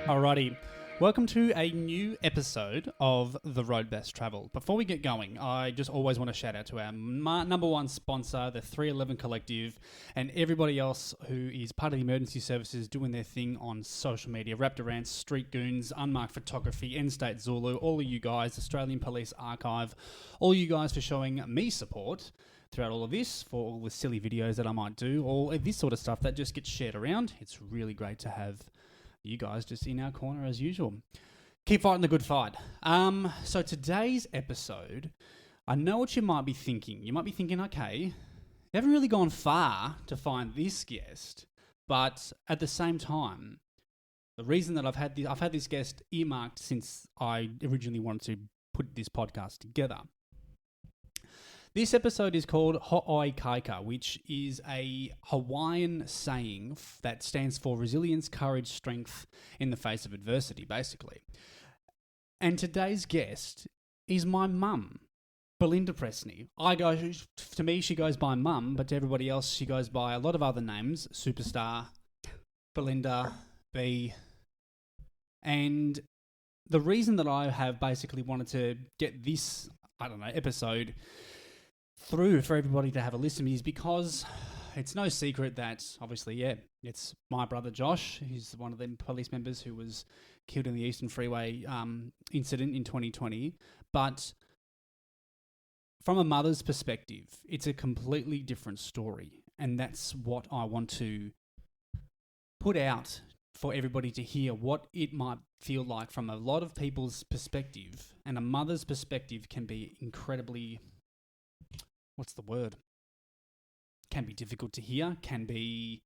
Alrighty, welcome to a new episode of The Road Best Travel. Before we get going, I just always want to shout out to our number one sponsor, the 311 Collective, and everybody else who is part of the emergency services doing their thing on social media. Raptorants, Street Goons, Unmarked Photography, End State Zulu, all of you guys, Australian Police Archive, all you guys for showing me support throughout all of this, for all the silly videos that I might do, all of this sort of stuff that just gets shared around. It's really great to have you guys just in our corner as usual. Keep fighting the good fight. So today's episode, I know what you might be thinking. You might be thinking, okay, you haven't really gone far to find this guest, but at the same time, the reason that I've had this guest earmarked since I originally wanted to put this podcast together. This episode is called Ho'oi Kaika, which is a Hawaiian saying that stands for resilience, courage, strength in the face of adversity, basically. And today's guest is my mum, Belinda Prestney. To me, she goes by mum, but to everybody else, she goes by a lot of other names: Superstar, Belinda, B. And the reason that I have basically wanted to get this, episode through for everybody to have a listen is because it's no secret that, obviously, it's my brother Josh. He's one of the police members who was killed in the Eastern Freeway incident in 2020. But from a mother's perspective, it's a completely different story. And that's what I want to put out for everybody to hear, what it might feel like from a lot of people's perspective. And a mother's perspective can be incredibly... what's the word? Can be difficult to hear, can be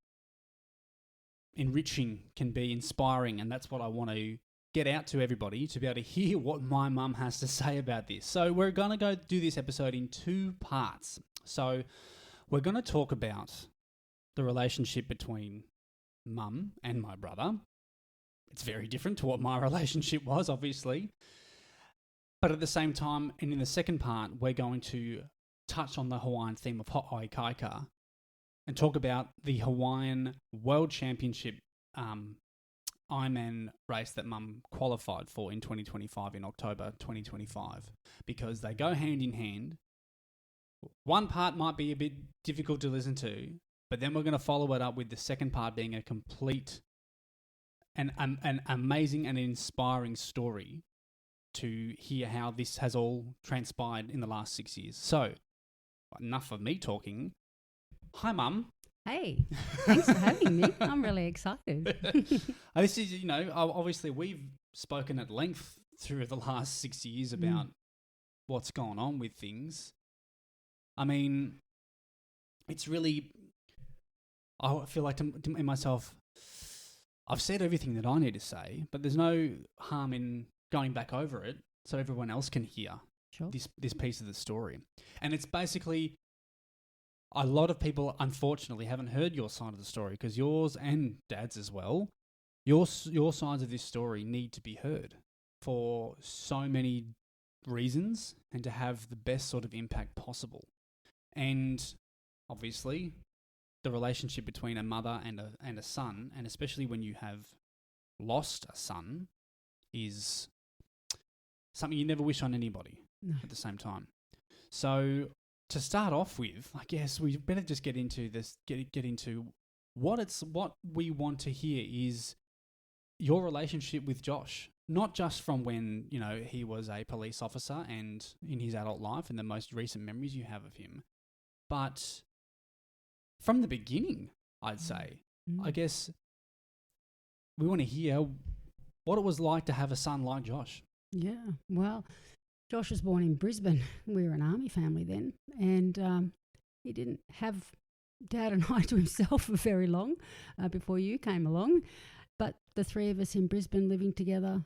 enriching, can be inspiring, and that's what I want to get out to everybody, to be able to hear what my mum has to say about this. So we're going to go do this episode in two parts. So we're going to talk about the relationship between mum and my brother. It's very different to what my relationship was, obviously. But at the same time, and in the second part, we're going to touch on the Hawaiian theme of Ho'oi Kaika and talk about the Hawaiian World Championship Ironman race that Mum qualified for in 2025, in October 2025, because they go hand in hand. One part might be a bit difficult to listen to, but then we're going to follow it up with the second part being a complete and an amazing and inspiring story to hear how this has all transpired in the last 6 years. So, enough of me talking. Hi, Mum. Hey, thanks for having me. I'm really excited. This is, obviously we've spoken at length through the last 6 years about what's gone on with things. I mean, it's really, I feel like to myself, I've said everything that I need to say, but there's no harm in going back over it so everyone else can hear. Sure. This piece of the story. And it's basically, a lot of people unfortunately haven't heard your side of the story, because yours and Dad's as well, your sides of this story need to be heard for so many reasons and to have the best sort of impact possible. And obviously the relationship between a mother and a son, and especially when you have lost a son, is something you never wish on anybody. No. At the same time. So to start off with, I guess we better just get into this. Get into what we want to hear is your relationship with Josh, not just from when he was a police officer and in his adult life and the most recent memories you have of him, but from the beginning. I'd say, I guess we want to hear what it was like to have a son like Josh. Yeah, well, Josh was born in Brisbane. We were an army family then, and he didn't have Dad and I to himself for very long before you came along. But the three of us in Brisbane living together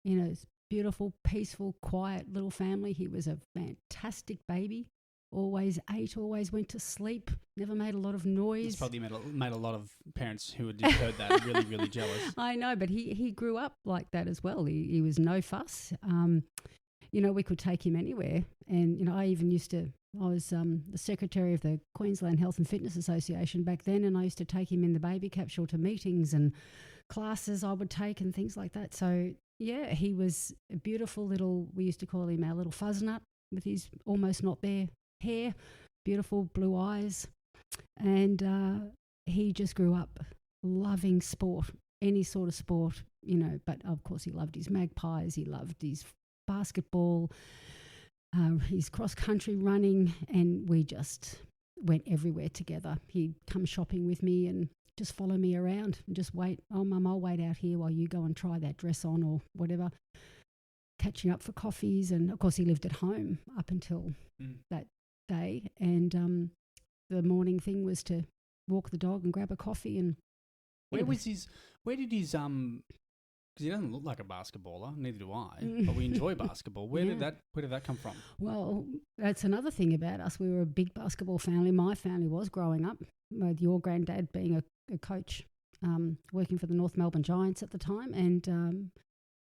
in a beautiful, peaceful, quiet little family. He was a fantastic baby, always ate, always went to sleep, never made a lot of noise. It's probably made a lot of parents who had heard that really, really jealous. I know, but he grew up like that as well. He was no fuss. We could take him anywhere. And, I was the secretary of the Queensland Health and Fitness Association back then, and I used to take him in the baby capsule to meetings and classes I would take and things like that. So, yeah, he was a beautiful little, we used to call him our little fuzz nut with his almost not there hair, beautiful blue eyes. And he just grew up loving sport, any sort of sport, but of course he loved his magpies, he loved his basketball, his cross-country running, and we just went everywhere together. He'd come shopping with me and just follow me around and just wait. Oh, Mum, I'll wait out here while you go and try that dress on or whatever. Catching up for coffees. And, of course, he lived at home up until that day. And the morning thing was to walk the dog and grab a coffee. And where did his because he doesn't look like a basketballer, neither do I, but we enjoy basketball. Where did that come from? Well, that's another thing about us. We were a big basketball family. My family was growing up, with your granddad being a coach, working for the North Melbourne Giants at the time, and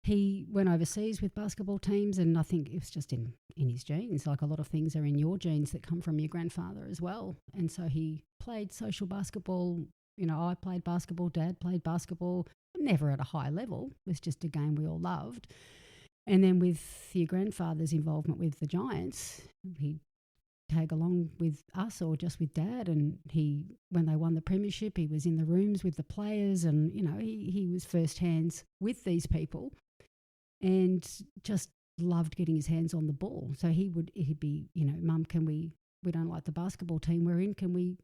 he went overseas with basketball teams, and I think it was just in his genes. Like a lot of things are in your genes that come from your grandfather as well. And so he played social basketball. I played basketball, Dad played basketball, never at a high level. It was just a game we all loved. And then with your grandfather's involvement with the Giants, he'd tag along with us or just with Dad. And when they won the premiership, he was in the rooms with the players, and, he was first hands with these people and just loved getting his hands on the ball. So he'd be, Mum, we don't like the basketball team we're in, can we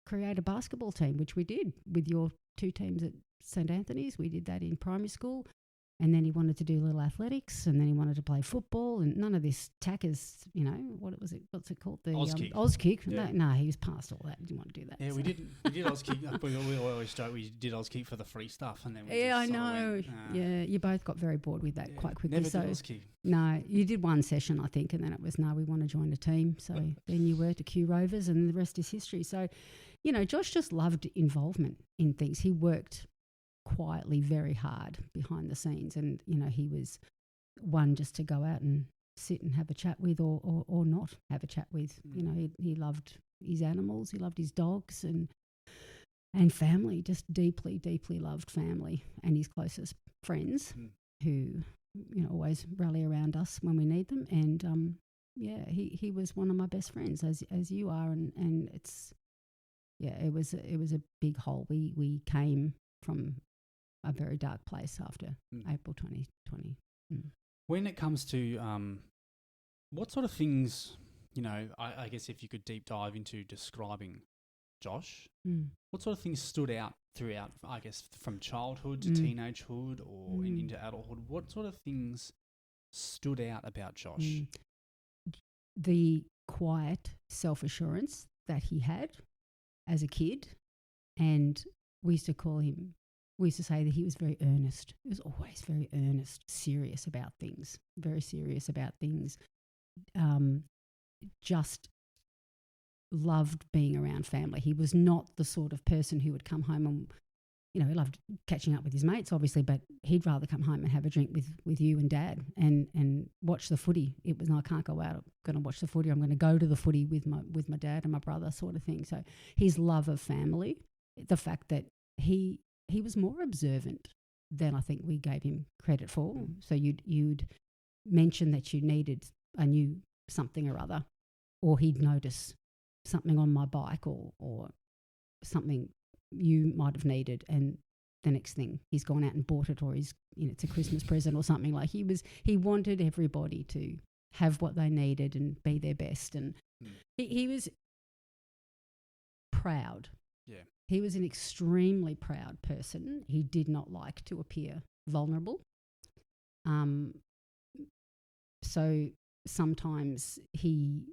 create a basketball team, which we did with your two teams at St Anthony's. We did that in primary school, and then he wanted to do little athletics, and then he wanted to play football, and none of this tackers, what's it called? The Auskick. Yeah. No, he was past all that. He didn't want to do that. Yeah, so. we did Auskick. we always joke we did Auskick for the free stuff, and then I know. Yeah, you both got very bored with that quite quickly. Never did Auskick. No, you did one session, I think, and then it was, no, we want to join a team. So then you were to Q Rovers, and the rest is history. So, Josh just loved involvement in things. He worked quietly very hard behind the scenes, and he was one just to go out and sit and have a chat with or not have a chat with. He loved his animals, he loved his dogs and family, just deeply loved family and his closest friends who always rally around us when we need them. And he was one of my best friends, as you are, and it's it was a big hole. We came from a very dark place after April 2020. When it comes to what sort of things, I guess if you could deep dive into describing Josh, what sort of things stood out throughout, I guess, from childhood to teenagehood or into adulthood? What sort of things stood out about Josh? The quiet self-assurance that he had as a kid, and we used to say that he was very earnest. He was always very earnest, serious about things, very serious about things. Just loved being around family. He was not the sort of person who would come home and, he loved catching up with his mates, obviously, but he'd rather come home and have a drink with you and Dad and watch the footy. It was, I can't go out, I'm going to watch the footy. I'm going to go to the footy with my dad and my brother, sort of thing. So his love of family, the fact that he was more observant than I think we gave him credit for. So you'd mention that you needed a new something or other, or he'd notice something on my bike or something you might have needed, and the next thing he's gone out and bought it, or he's it's a Christmas present or something. Like he wanted everybody to have what they needed and be their best, and he was proud. Yeah. He was an extremely proud person. He did not like to appear vulnerable. So sometimes he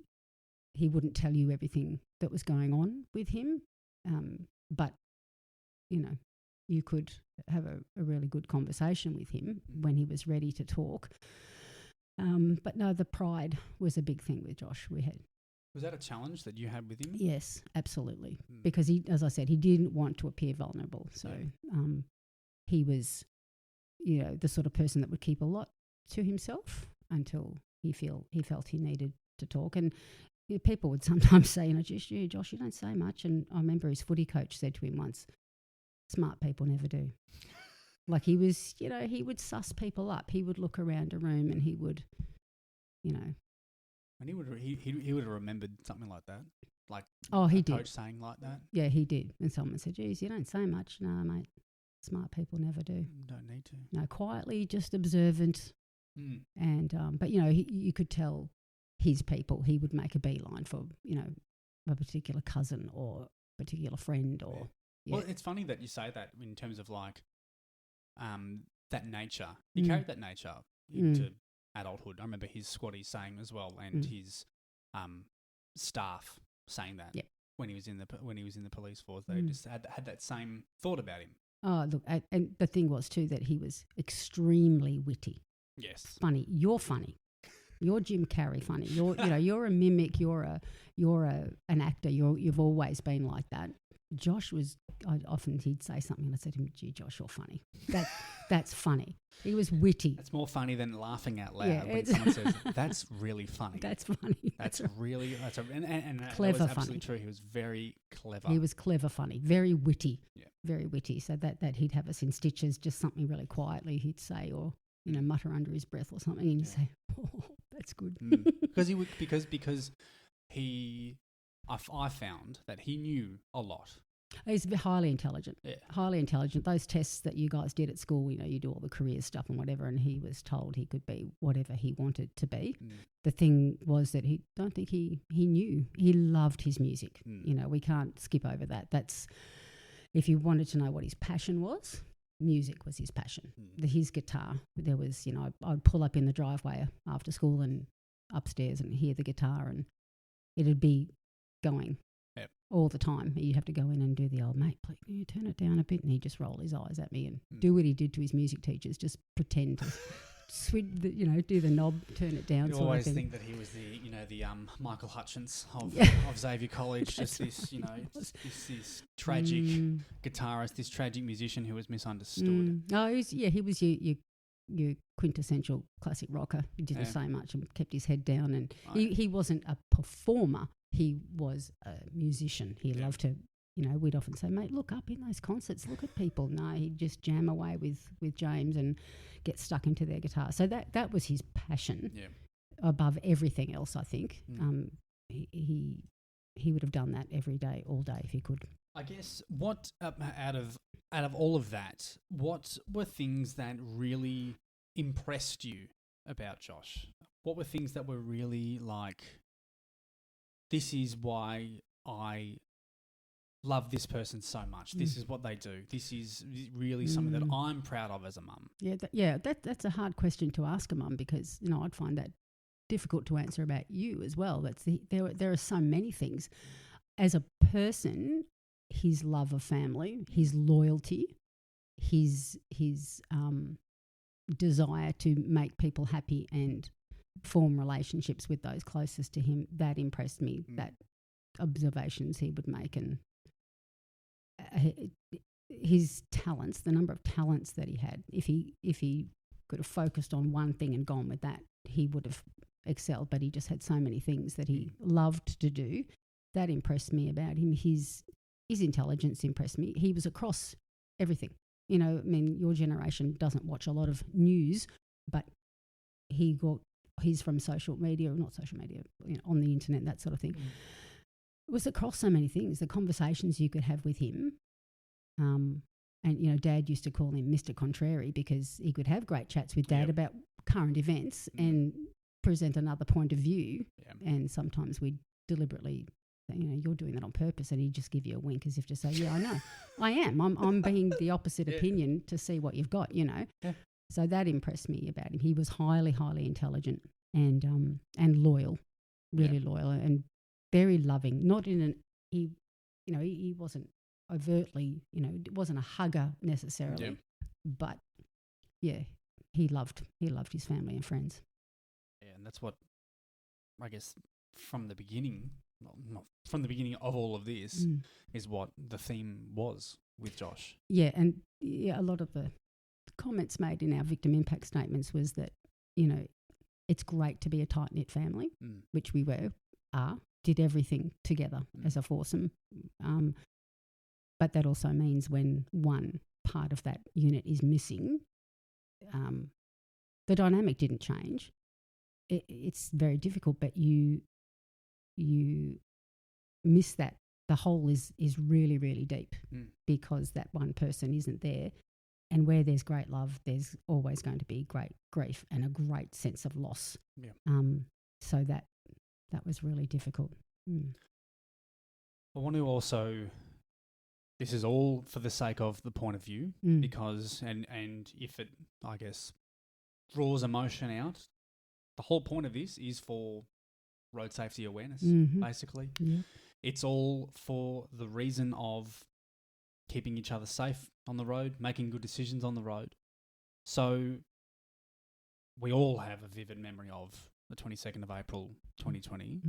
wouldn't tell you everything that was going on with him, but you could have a really good conversation with him when he was ready to talk. But no, the pride was a big thing with Josh. Was that a challenge that you had with him? Yes, absolutely. Because he, as I said, he didn't want to appear vulnerable. So he was, the sort of person that would keep a lot to himself until he felt he needed to talk. And people would sometimes say, Josh, you don't say much. And I remember his footy coach said to him once, smart people never do. Like he was, he would suss people up. He would look around a room and he would, And he would have remembered something like that. Like he coach did. saying like that. Yeah, he did. And someone said, geez, you don't say much. No, mate, smart people never do. Don't need to. No, quietly, just observant. And, but, you could tell his people, he would make a beeline for, a particular cousin or particular friend or. Yeah. Well, it's funny that you say that in terms of like that nature. He carried that nature into adulthood. I remember his squaddies saying as well, and his staff saying that when he was in the police force, they just had that same thought about him. Oh, look, and the thing was too that he was extremely witty. Yes, funny. You're funny. You're Jim Carrey funny. You're a mimic. You're an actor. You've always been like that. Josh was. He'd say something, and I said to him, "Gee, Josh, you're funny. That's funny." He was witty. It's more funny than laughing out loud when someone says, "That's really funny." That's funny. That's really and clever. That was absolutely true. He was very clever. He was clever, funny, very witty. Yeah. Very witty. So that he'd have us in stitches, just something really quietly he'd say, or mutter under his breath or something, and you say, "Oh, that's good." Because I found that he knew a lot. He's highly intelligent. Yeah. Highly intelligent. Those tests that you guys did at school, you do all the career stuff and whatever, and he was told he could be whatever he wanted to be. The thing was that he knew. He loved his music. We can't skip over that. That's, if you wanted to know what his passion was, music was his passion. His guitar. There was, I'd pull up in the driveway after school and upstairs and hear the guitar, and it'd be going. All the time. You'd have to go in and do the old, mate, please, can you turn it down a bit? And he'd just roll his eyes at me and do what he did to his music teachers, just pretend to do the knob, turn it down. You always think that he was the Michael Hutchins of Xavier College, just this, this tragic guitarist, this tragic musician who was misunderstood. He was your quintessential classic rocker. He didn't say much and kept his head down, and he wasn't a performer. He was a musician. He loved to, we'd often say, mate, look up in those concerts, look at people. No, he'd just jam away with James and get stuck into their guitar. So that was his passion above everything else, I think. He would have done that every day, all day if he could. I guess what, out of all of that, what were things that really impressed you about Josh? What were things that were really like, this is why I love this person so much. This is what they do. This is really something that I'm proud of as a mum. That's a hard question to ask a mum, because I'd find that difficult to answer about you as well. There are so many things. As a person, his love of family, his loyalty, his desire to make people happy and form relationships with those closest to him, that impressed me. That observations he would make, and his talents, the number of talents that he had. If he could have focused on one thing and gone with that, he would have excelled. But he just had so many things that he loved to do. That impressed me about him. His intelligence impressed me. He was across everything. Your generation doesn't watch a lot of news, but he's from social media, or not social media, on the internet, that sort of thing. It was across so many things. The conversations you could have with him, and Dad used to call him Mr. Contrary, because he could have great chats with Dad about current events and present another point of view. And sometimes we'd deliberately say, you're doing that on purpose, and he'd just give you a wink as if to say, yeah, I know, I am. I'm being the opposite opinion to see what you've got. So that impressed me about him. He was highly, highly intelligent and loyal, really loyal, and very loving. Not in he wasn't overtly, it wasn't a hugger necessarily, but he loved his family and friends. Yeah, and that's what I guess from the beginning, not from the beginning of all of this, is what the theme was with Josh. Yeah, and a lot of the comments made in our victim impact statements was that, it's great to be a tight-knit family, which we did everything together as a foursome. But that also means when one part of that unit is missing, the dynamic didn't change. It's very difficult, but you miss that. The hole is really, really deep because that one person isn't there. And where there's great love, there's always going to be great grief and a great sense of loss. Yeah. So that was really difficult. I want to also, this is all for the sake of the point of view, because, and if it, I guess, draws emotion out, the whole point of this is for road safety awareness, basically. Yeah. It's all for the reason of keeping each other safe on the road, making good decisions on the road. So we all have a vivid memory of the 22nd of April 2020.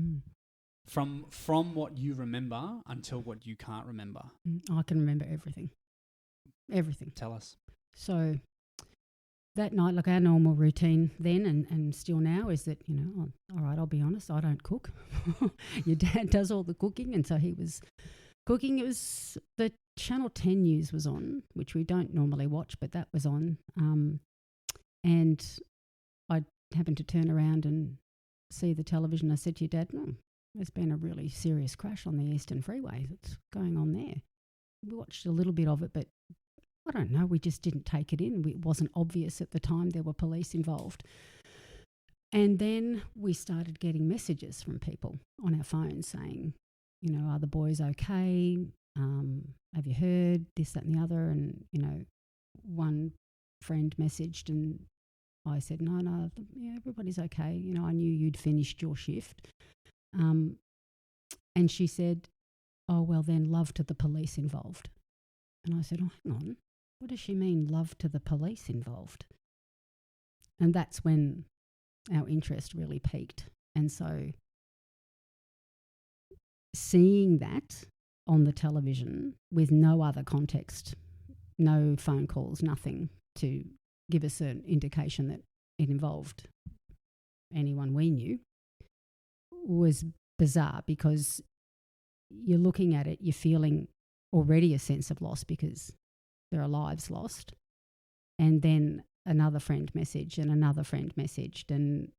From what you remember until what you can't remember. I can remember everything. Everything. Tell us. So that night, like our normal routine then and still now is that, all right, I'll be honest, I don't cook. Your dad does all the cooking, and so he was cooking. It was the Channel 10 news was on, which we don't normally watch, but that was on. And I happened to turn around and see the television. I said to your dad, there's been a really serious crash on the Eastern Freeway that's going on there. We watched a little bit of it, but I don't know, we just didn't take it in. It wasn't obvious at the time there were police involved. And then we started getting messages from people on our phones saying, are the boys okay? Have you heard this, that and the other? And, one friend messaged and I said, no, everybody's okay. I knew you'd finished your shift. And she said, oh, well then love to the police involved. And I said, oh, hang on. What does she mean, love to the police involved? And that's when our interest really peaked. And so seeing that on the television with no other context, no phone calls, nothing to give us an indication that it involved anyone we knew was bizarre, because you're looking at it, you're feeling already a sense of loss because there are lives lost. And then another friend messaged and another friend messaged, and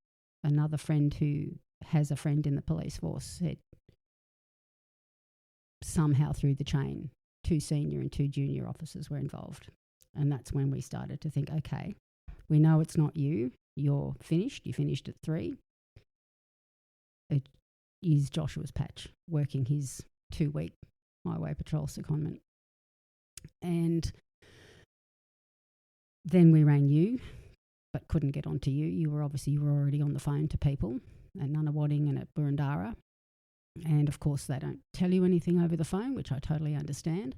another friend who has a friend in the police force said somehow through the chain 2 senior and 2 junior officers were involved. And that's when we started to think, okay, we know it's not you. You're finished. You finished at 3. It is Joshua's patch working his 2-week highway patrol secondment. And then we rang you, but couldn't get onto you. You were already on the phone to people at Nunawading and at Burundara. And of course, they don't tell you anything over the phone, which I totally understand.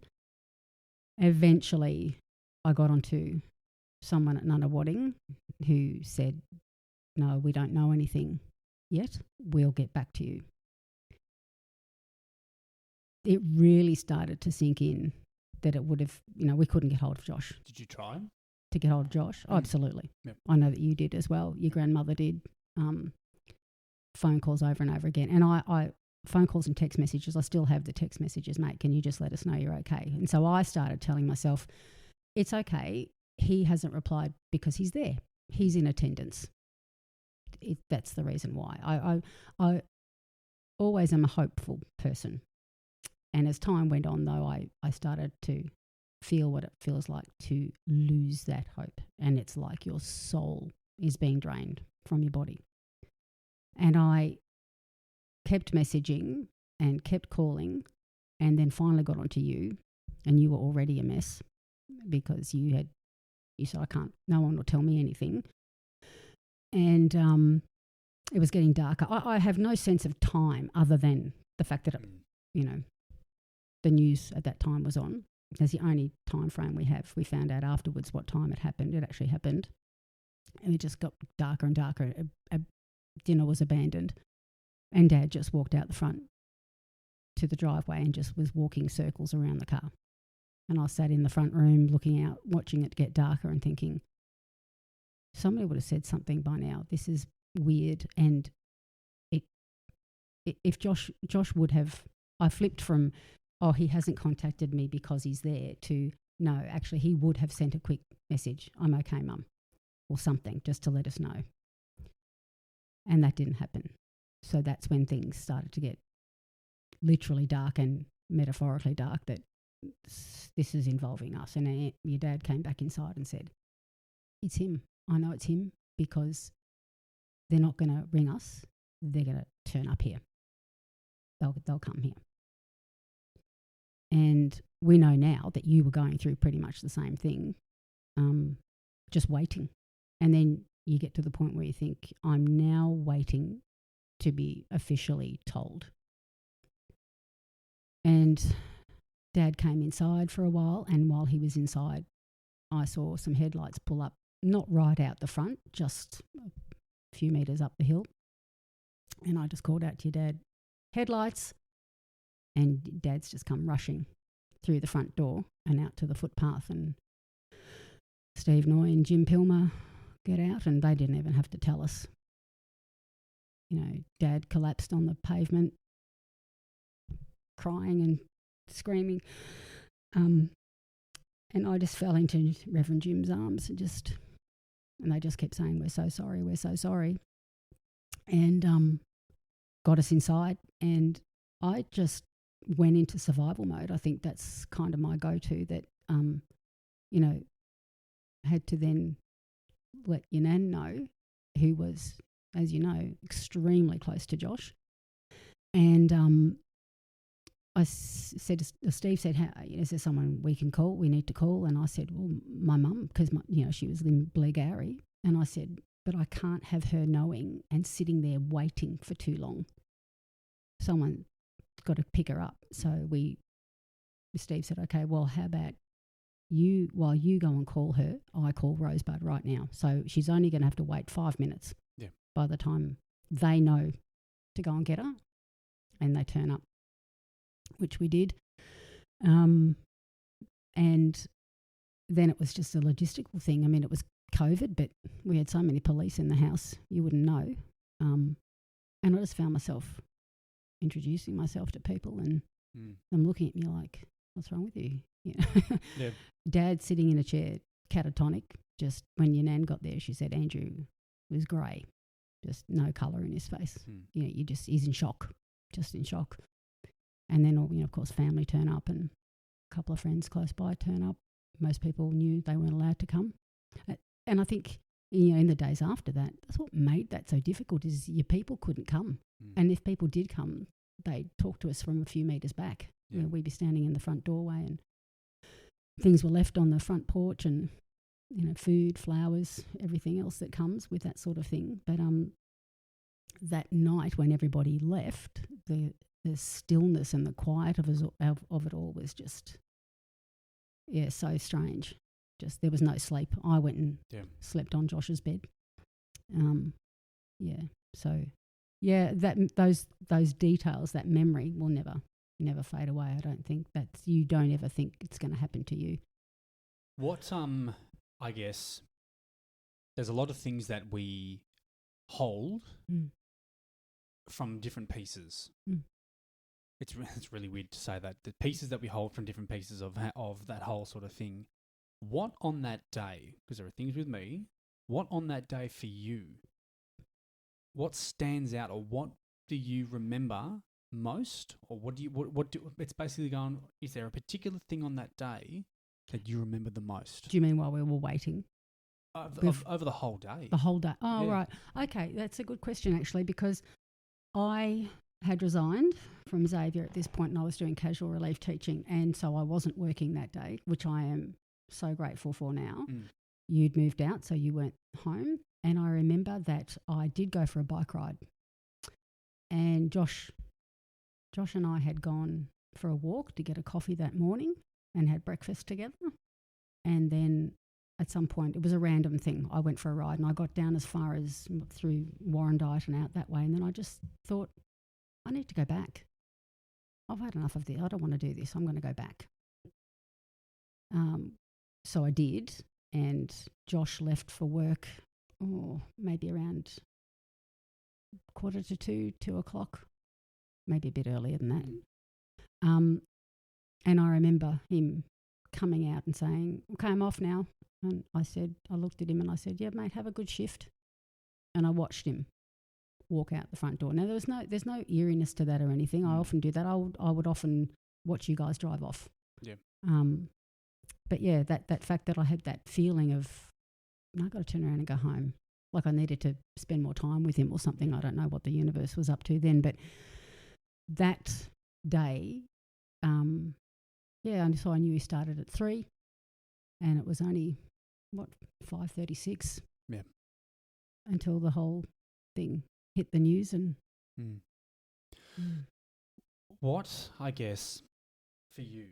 Eventually, I got onto someone at Nunawading who said, no, we don't know anything yet. We'll get back to you. It really started to sink in that it would have, we couldn't get hold of Josh. Did you try? To get hold of Josh? Oh, absolutely. Yep. I know that you did as well. Your grandmother did. Phone calls over and over again. And I phone calls and text messages, I still have the text messages, mate, can you just let us know you're okay? And so I started telling myself, it's okay. He hasn't replied because he's there. He's in attendance. That's the reason why. I always am a hopeful person. And as time went on, though, I started to feel what it feels like to lose that hope. And it's like your soul is being drained from your body. And I kept messaging and kept calling, and then finally got onto you, and you were already a mess because you said, no one will tell me anything. And it was getting darker. I have no sense of time other than the fact that, the news at that time was on. That's the only time frame we have. We found out afterwards what time it happened. It actually happened. And it just got darker and darker. Dinner was abandoned. And Dad just walked out the front to the driveway and just was walking circles around the car. And I sat in the front room looking out, watching it get darker and thinking, somebody would have said something by now. This is weird. And if Josh would have, I flipped from, oh, he hasn't contacted me because he's there, to no, actually he would have sent a quick message, I'm okay, Mum, or something, just to let us know. And that didn't happen. So that's when things started to get literally dark and metaphorically dark, that this is involving us. And your dad came back inside and said, it's him. I know it's him because they're not going to ring us. They're going to turn up here. They'll come here. And we know now that you were going through pretty much the same thing, just waiting. And then you get to the point where you think, I'm now waiting to be officially told. And Dad came inside for a while, and while he was inside, I saw some headlights pull up, not right out the front, just a few metres up the hill. And I just called out to your dad, headlights. And Dad's just come rushing through the front door and out to the footpath. And Steve Noy and Jim Pilmer get out, and they didn't even have to tell us. You know, Dad collapsed on the pavement, crying and screaming. And I just fell into Reverend Jim's arms and they just kept saying, we're so sorry, we're so sorry. And got us inside, and I just went into survival mode. I think that's kind of my go-to, that, you know, had to then let your nan know, who was, as you know, extremely close to Josh. And Steve said, is there someone we can call? We need to call. And I said, well, my mum, because, she was in Blairgowrie. And I said, but I can't have her knowing and sitting there waiting for too long. Someone got to pick her up. So Steve said, okay, well, how about while you go and call her, I call Rosebud right now. So she's only going to have to wait 5 minutes. Yeah. By the time they know to go and get her, and they turn up, which we did. And then it was just a logistical thing. I mean, it was COVID, but we had so many police in the house, you wouldn't know. And I just found myself introducing myself to people, and them looking at me like, what's wrong with you? Yeah. Dad sitting in a chair, catatonic. Just when your nan got there, she said Andrew was grey, just no colour in his face. He's in shock, just in shock. And then, of course, family turn up, and a couple of friends close by turn up. Most people knew they weren't allowed to come. And I think, in the days after that, that's what made that so difficult, is your people couldn't come. And if people did come, they'd talk to us from a few metres back. Yeah. We'd be standing in the front doorway, and things were left on the front porch, and, food, flowers, everything else that comes with that sort of thing. But that night when everybody left, the stillness and the quiet of it all was just, so strange. Just there was no sleep. I went and slept on Josh's bed. Those details, that memory will never fade away. I don't think you don't ever think it's going to happen to you. What I guess there's a lot of things that we hold from different pieces. It's really weird to say that, the pieces that we hold from different pieces of that whole sort of thing. What on that day, because there are things with me, what on that day for you, what stands out, or what do you remember most, or it's basically going, is there a particular thing on that day that you remember the most? Do you mean while we were waiting? Over the whole day. The whole day. Oh, yeah. Right. Okay, that's a good question, actually, because I had resigned from Xavier at this point, and I was doing casual relief teaching, and so I wasn't working that day, which I am so grateful for now. You'd moved out, so you weren't home. And I remember that I did go for a bike ride, and Josh and I had gone for a walk to get a coffee that morning and had breakfast together. And then at some point, it was a random thing, I went for a ride, and I got down as far as through Warrandyte and out that way, and then I just thought, I need to go back. I've had enough of this. I don't want to do this. I'm going to go back. So I did, and Josh left for work, maybe around 1:45, 2 o'clock, maybe a bit earlier than that. And I remember him coming out and saying, okay, I'm off now. And I looked at him and I said, yeah, mate, have a good shift. And I watched him walk out the front door. Now, there's no eeriness to that or anything. I often do that. I would often watch you guys drive off. Yeah. But yeah, that fact that I had that feeling of, I got to turn around and go home. Like I needed to spend more time with him or something. I don't know what the universe was up to then, but that day, and so I knew he started at 3, and it was only 5:36. Yeah. Until the whole thing hit the news and. What, I guess, for you,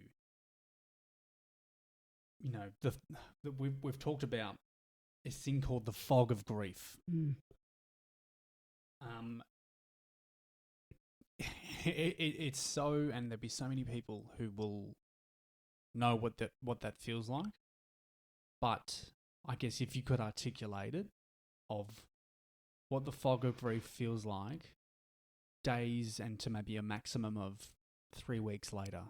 we've talked about this thing called the fog of grief. It's so, and there'll be so many people who will know what that feels like. But I guess if you could articulate it, of what the fog of grief feels like, days and to maybe a maximum of 3 weeks later.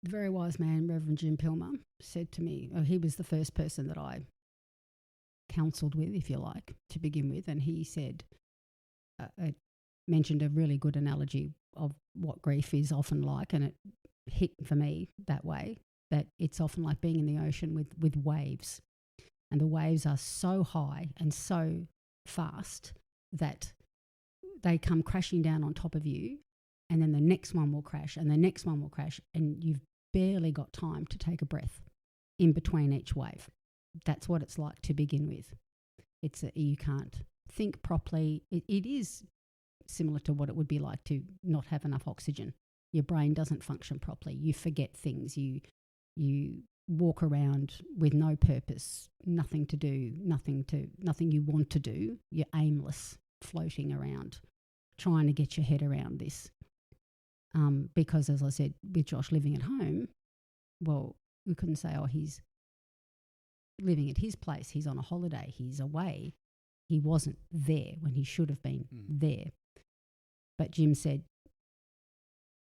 The very wise man, Reverend Jim Pilmer, said to me, he was the first person that I counselled with, if you like, to begin with, and he said, mentioned a really good analogy of what grief is often like, and it hit for me that way, that it's often like being in the ocean with waves, and the waves are so high and so fast that they come crashing down on top of you, and then the next one will crash, and the next one will crash, and you've barely got time to take a breath in between each wave. That's what it's like to begin with. You can't think properly. It is similar to what it would be like to not have enough oxygen. Your brain doesn't function properly. You forget things. You walk around with no purpose, nothing to do, nothing you want to do. You're aimless, floating around, trying to get your head around this. Because, as I said, with Josh living at home, well, we couldn't say, he's living at his place, he's on a holiday, he's away. He wasn't there when he should have been there. But Jim said,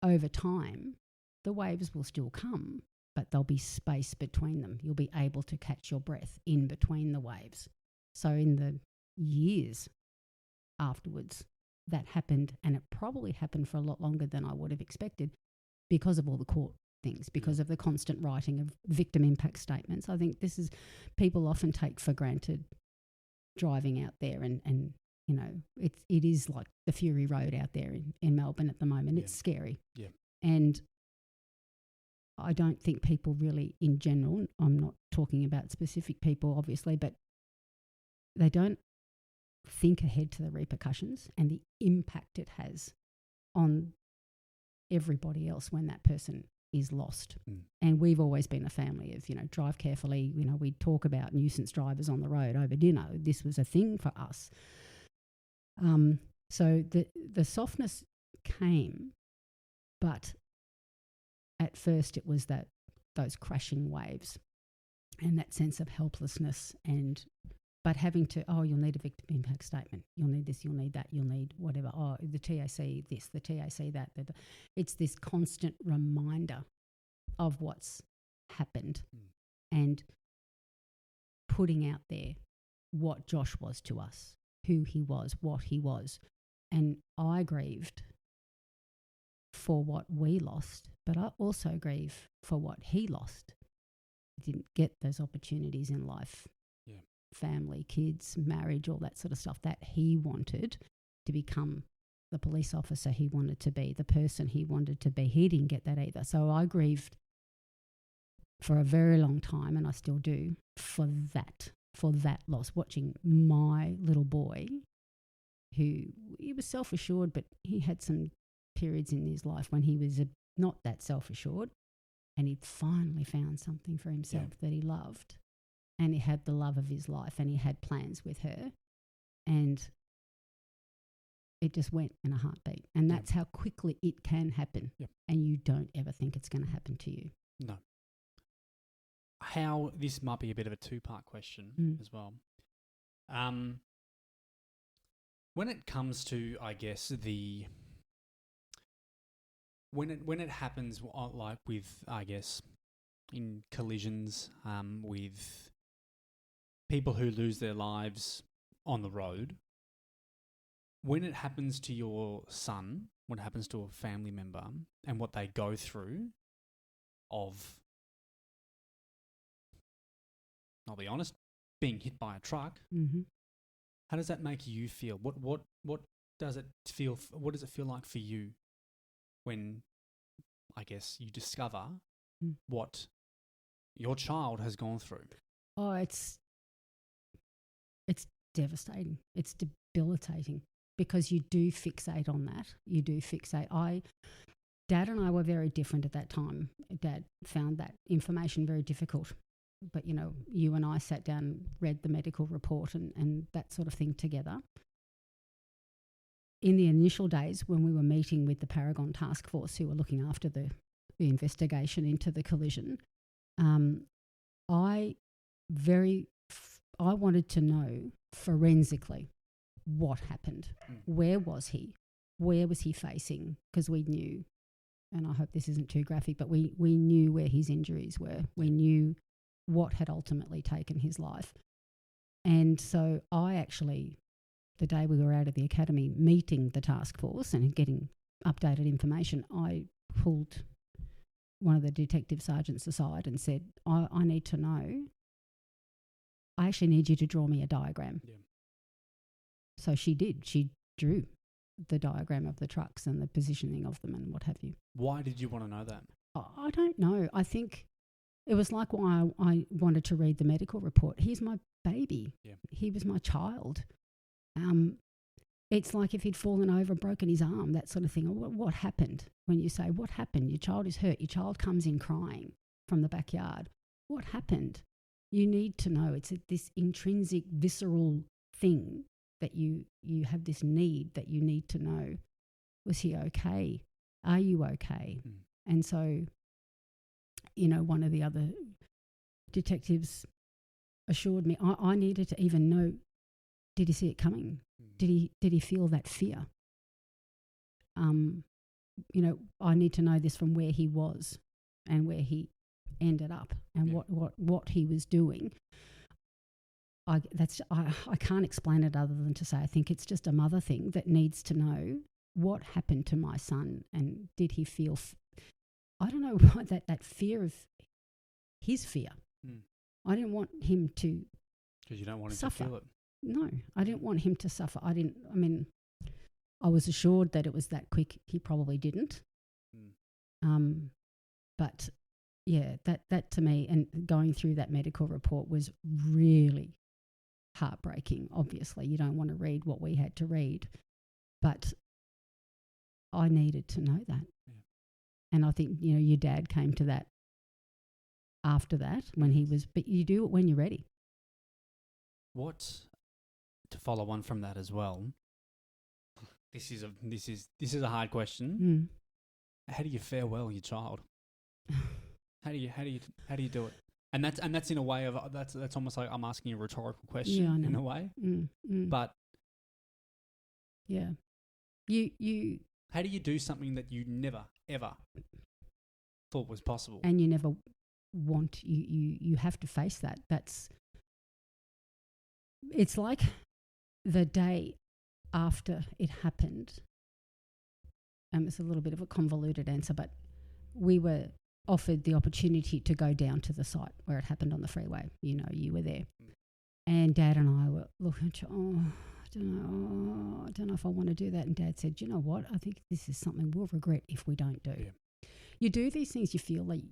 over time, the waves will still come, but there'll be space between them. You'll be able to catch your breath in between the waves. So in the years afterwards, that happened, and it probably happened for a lot longer than I would have expected because of all the court things, because of the constant writing of victim impact statements. I think this is, people often take for granted driving out there, and it is like the Fury Road out there in Melbourne at the moment. It's scary. Yeah. And I don't think people really, in general, I'm not talking about specific people obviously, but they don't think ahead to the repercussions and the impact it has on everybody else when that person is lost. And we've always been a family of, drive carefully. We talk about nuisance drivers on the road over dinner. This was a thing for us. So the softness came, but at first it was those crashing waves and that sense of helplessness, but having to, you'll need a victim impact statement. You'll need this, you'll need that, you'll need whatever. The TAC this, the TAC that. It's this constant reminder of what's happened and putting out there what Josh was to us, who he was, what he was. And I grieved for what we lost, but I also grieve for what he lost. He didn't get those opportunities in life. Family, kids, marriage, all that sort of stuff that he wanted to become the police officer he wanted to be, the person he wanted to be. He didn't get that either. So I grieved for a very long time, and I still do, for that loss, watching my little boy, who he was self-assured, but he had some periods in his life when he was not that self-assured, and he'd finally found something for himself that he loved. And he had the love of his life, and he had plans with her, and it just went in a heartbeat. And that's how quickly it can happen. And you don't ever think it's going to happen to you. No. This might be a bit of a two-part question as well. When it comes to, I guess, the when it happens, like with, I guess, in collisions, with people who lose their lives on the road, when it happens to your son, when it happens to a family member, and what they go through of, I'll be honest, being hit by a truck, how does that make you feel? What does it feel? What does it feel like for you when, I guess, you discover what your child has gone through? Oh, it's devastating. It's debilitating because you do fixate on that. You do fixate. Dad and I were very different at that time. Dad found that information very difficult. But, you and I sat down, read the medical report and that sort of thing together. In the initial days when we were meeting with the Paragon Task Force who were looking after the investigation into the collision, I wanted to know forensically what happened. Where was he? Where was he facing? Because we knew, and I hope this isn't too graphic, but we knew where his injuries were. We knew what had ultimately taken his life. And so I actually, the day we were out of the academy meeting the task force and getting updated information, I pulled one of the detective sergeants aside and said, I need to know. I actually need you to draw me a diagram. Yeah. So she did. She drew the diagram of the trucks and the positioning of them and what have you. Why did you want to know that? I don't know. I think it was like why I wanted to read the medical report. He's my baby. Yeah. He was my child. It's like if he'd fallen over and broken his arm, that sort of thing. What happened? When you say, what happened? Your child is hurt. Your child comes in crying from the backyard. What happened? You need to know. It's this intrinsic, visceral thing that you have this need that you need to know. Was he okay? Are you okay? And so, one of the other detectives assured me I needed to even know, did he see it coming? Did he feel that fear? I need to know this from where he was and where he ended up and what he was doing. I can't explain it other than to say I think it's just a mother thing that needs to know what happened to my son and did he feel I don't know why that fear of his fear. I didn't want him to because you don't want him suffer. to feel it. No, I didn't want him to suffer. I was assured that it was that quick. He probably didn't. But yeah, that to me and going through that medical report was really heartbreaking. Obviously, you don't want to read what we had to read, but I needed to know that. Yeah. And I think, your dad came to that after that when he was, but you do it when you're ready. To follow on from that as well, this is a hard question. How do you farewell your child? How do you do it? And that's in a way of that's almost like I'm asking a rhetorical question in a way. But yeah, you how do you do something that you never ever thought was possible? And you never want you have to face that. It's like the day after it happened. It's a little bit of a convoluted answer, but we were offered the opportunity to go down to the site where it happened on the freeway. You were there. And Dad and I were looking at I don't know if I want to do that. And Dad said, you know what? I think this is something we'll regret if we don't do. Yeah. You do these things, you feel like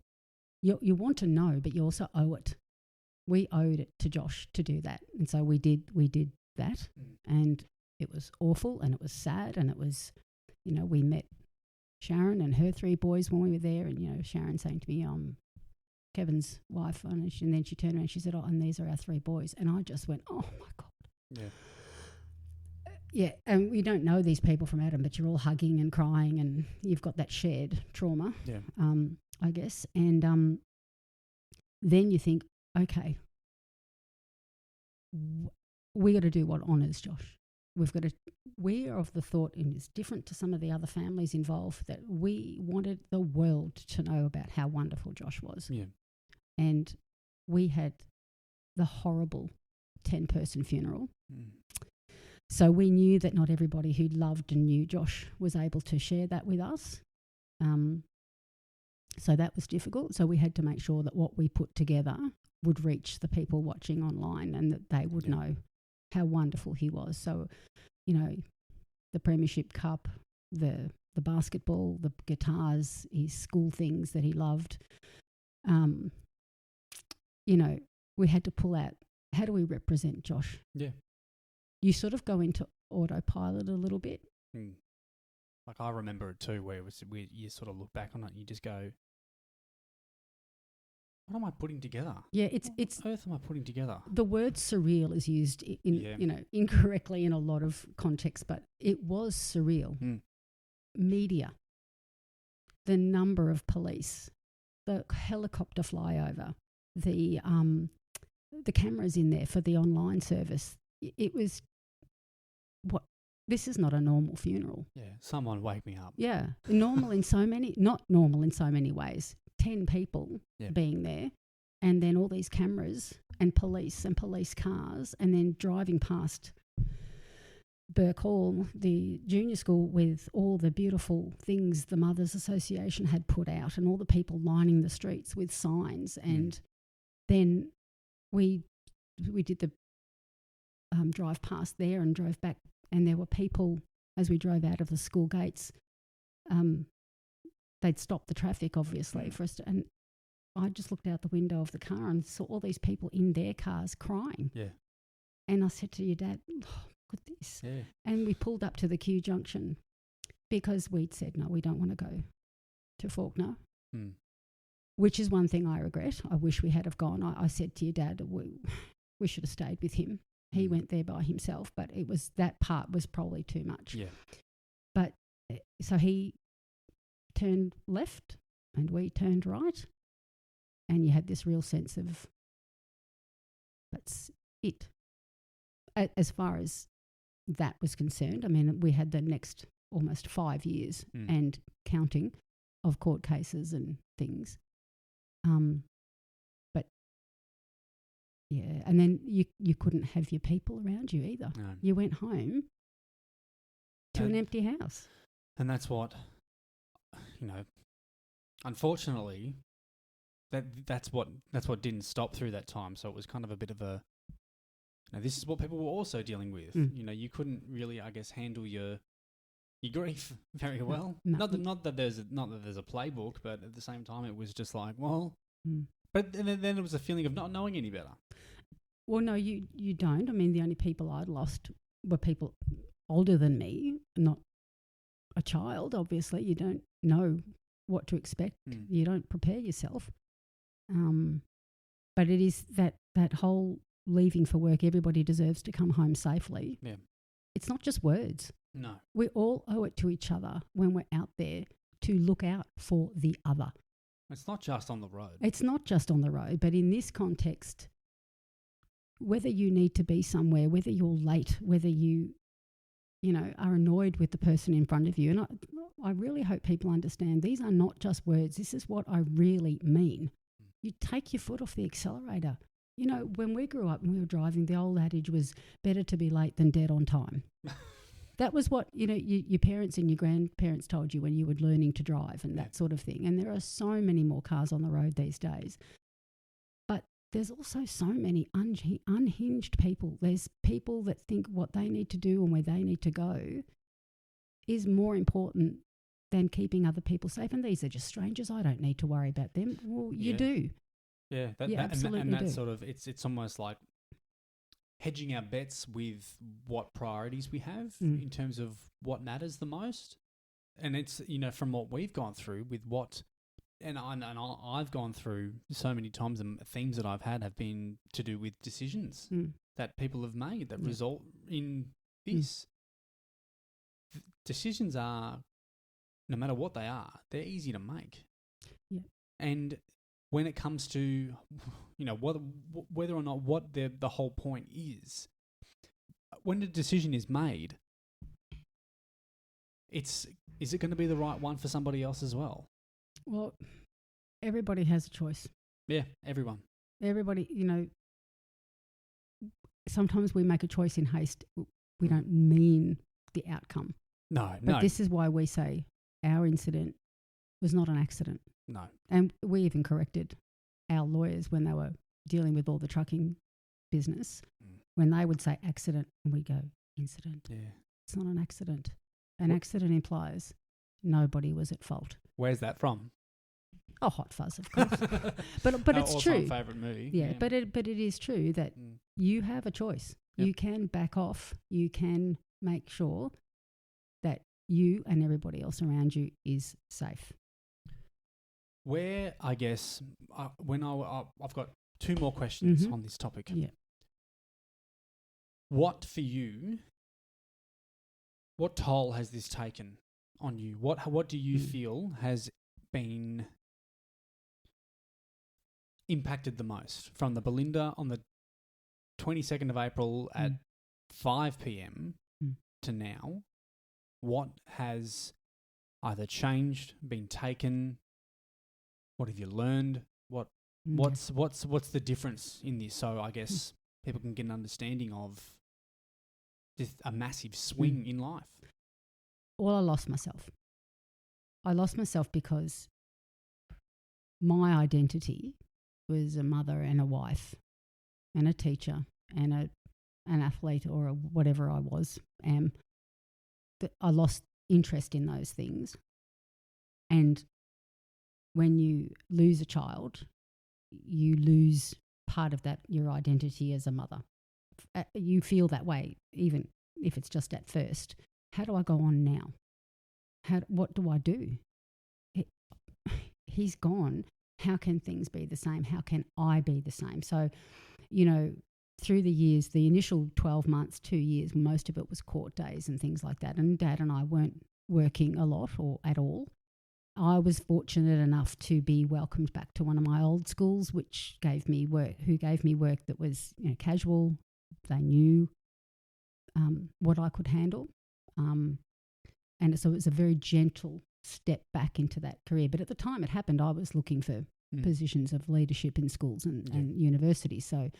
you want to know, but you also owe it. We owed it to Josh to do that. And so we did that. And it was awful and it was sad and it was, we met Sharon and her 3 boys when we were there, and Sharon saying to me, Kevin's wife, and then she turned around and she said, and these are our 3 boys. And I just went, oh my God. Yeah. Yeah, and we don't know these people from Adam, but you're all hugging and crying and you've got that shared trauma, I guess. And then you think, okay, we got to do what honours Josh. we're of the thought, and it's different to some of the other families involved, that we wanted the world to know about how wonderful Josh was. Yeah. And we had the horrible 10-person funeral. So we knew that not everybody who loved and knew Josh was able to share that with us. So that was difficult. So we had to make sure that what we put together would reach the people watching online and that they would know how wonderful he was. So, you know, the Premiership Cup, the basketball, the guitars, his school things that he loved. You know, we had to pull out, how do we represent Josh? Yeah. You sort of go into autopilot a little bit. Like I remember it too, where you sort of look back on it and you just go, what am I putting together? Yeah, it's what on earth am I putting together? The word surreal is used incorrectly in a lot of contexts, but it was surreal. Media, the number of police, the helicopter flyover, the cameras in there for the online service. It was this is not a normal funeral. Yeah, someone wake me up. Yeah, not normal in so many ways. 10 people being there, and then all these cameras and police cars, and then driving past Burke Hall, the junior school, with all the beautiful things the Mothers Association had put out, and all the people lining the streets with signs. And then we did the drive past there and drove back, and there were people as we drove out of the school gates. They'd stopped the traffic, obviously, for us and I just looked out the window of the car and saw all these people in their cars crying. Yeah. And I said to your dad, oh, look at this. Yeah. And we pulled up to the Q junction because we'd said, no, we don't want to go to Faulkner, which is one thing I regret. I wish we had have gone. I said to your dad, we should have stayed with him. He went there by himself, but that part was probably too much. Yeah. But so he turned left and we turned right, and you had this real sense of that's it. As far as that was concerned, I mean, we had the next almost 5 years and counting of court cases and things. But yeah, and then you couldn't have your people around you either. No. You went home to an empty house. And that's what, unfortunately, that's what didn't stop through that time. So it was kind of a bit of a, this is what people were also dealing with. You couldn't really, I guess, handle your grief very well. No. Not that there's a playbook, but at the same time, it was just like, well, but then it was a feeling of not knowing any better. Well, no, you don't. I mean, the only people I'd lost were people older than me, not a child. Obviously, you don't know what to expect. You don't prepare yourself. But it is that whole leaving for work, everybody deserves to come home safely. Yeah. It's not just words. No. We all owe it to each other when we're out there to look out for the other. It's not just on the road. It's not just on the road, but in this context, whether you need to be somewhere, whether you're late, whether you are annoyed with the person in front of you, and I really hope people understand these are not just words. This is what I really mean. You take your foot off the accelerator. When we grew up and we were driving, the old adage was better to be late than dead on time. That was what, your parents and your grandparents told you when you were learning to drive and that sort of thing. And there are so many more cars on the road these days. But there's also so many unhinged people. There's people that think what they need to do and where they need to go is more important than keeping other people safe. And these are just strangers. I don't need to worry about them. Well, you do. Yeah, absolutely and that's sort of, it's almost like hedging our bets with what priorities we have in terms of what matters the most. And it's, from what we've gone through with what, and I've gone through so many times, and themes that I've had have been to do with decisions that people have made that result in this. Decisions are, no matter what they are, they're easy to make. Yeah. And when it comes to, whether or not what the whole point is, when the decision is made, is it going to be the right one for somebody else as well? Well, everybody has a choice. Yeah, everyone. Everybody, sometimes we make a choice in haste. We don't mean the outcome. No. But this is why we say our incident was not an accident. No. And we even corrected our lawyers when they were dealing with all the trucking business, when they would say accident, and we go, incident. Yeah. It's not an accident. An accident implies nobody was at fault. Where's that from? Oh, Hot Fuzz, of course. but it's true. My favourite movie. Yeah, but it is true that you have a choice. Yep. You can back off. You can make sure that you and everybody else around you is safe. Where, I guess, I've got two more questions on this topic. Yeah. What for you? What toll has this taken on you? What do you feel has been impacted the most from the Belinda on the 22nd of April at 5 p.m. to now? What has either changed, been taken? What have you learned? What's the difference in this? So I guess people can get an understanding of a massive swing in life. Well, I lost myself. I lost myself because my identity was a mother and a wife and a teacher and an athlete or whatever I was. I lost interest in those things. And when you lose a child, you lose part of that, your identity as a mother. You feel that way, even if it's just at first. How do I go on now? What do I do? He's gone. How can things be the same? How can I be the same? So, through the years, the initial 12 months, 2 years, most of it was court days and things like that. And Dad and I weren't working a lot or at all. I was fortunate enough to be welcomed back to one of my old schools, who gave me work that was casual. They knew what I could handle. And so it was a very gentle step back into that career. But at the time it happened, I was looking for positions of leadership in schools and universities. So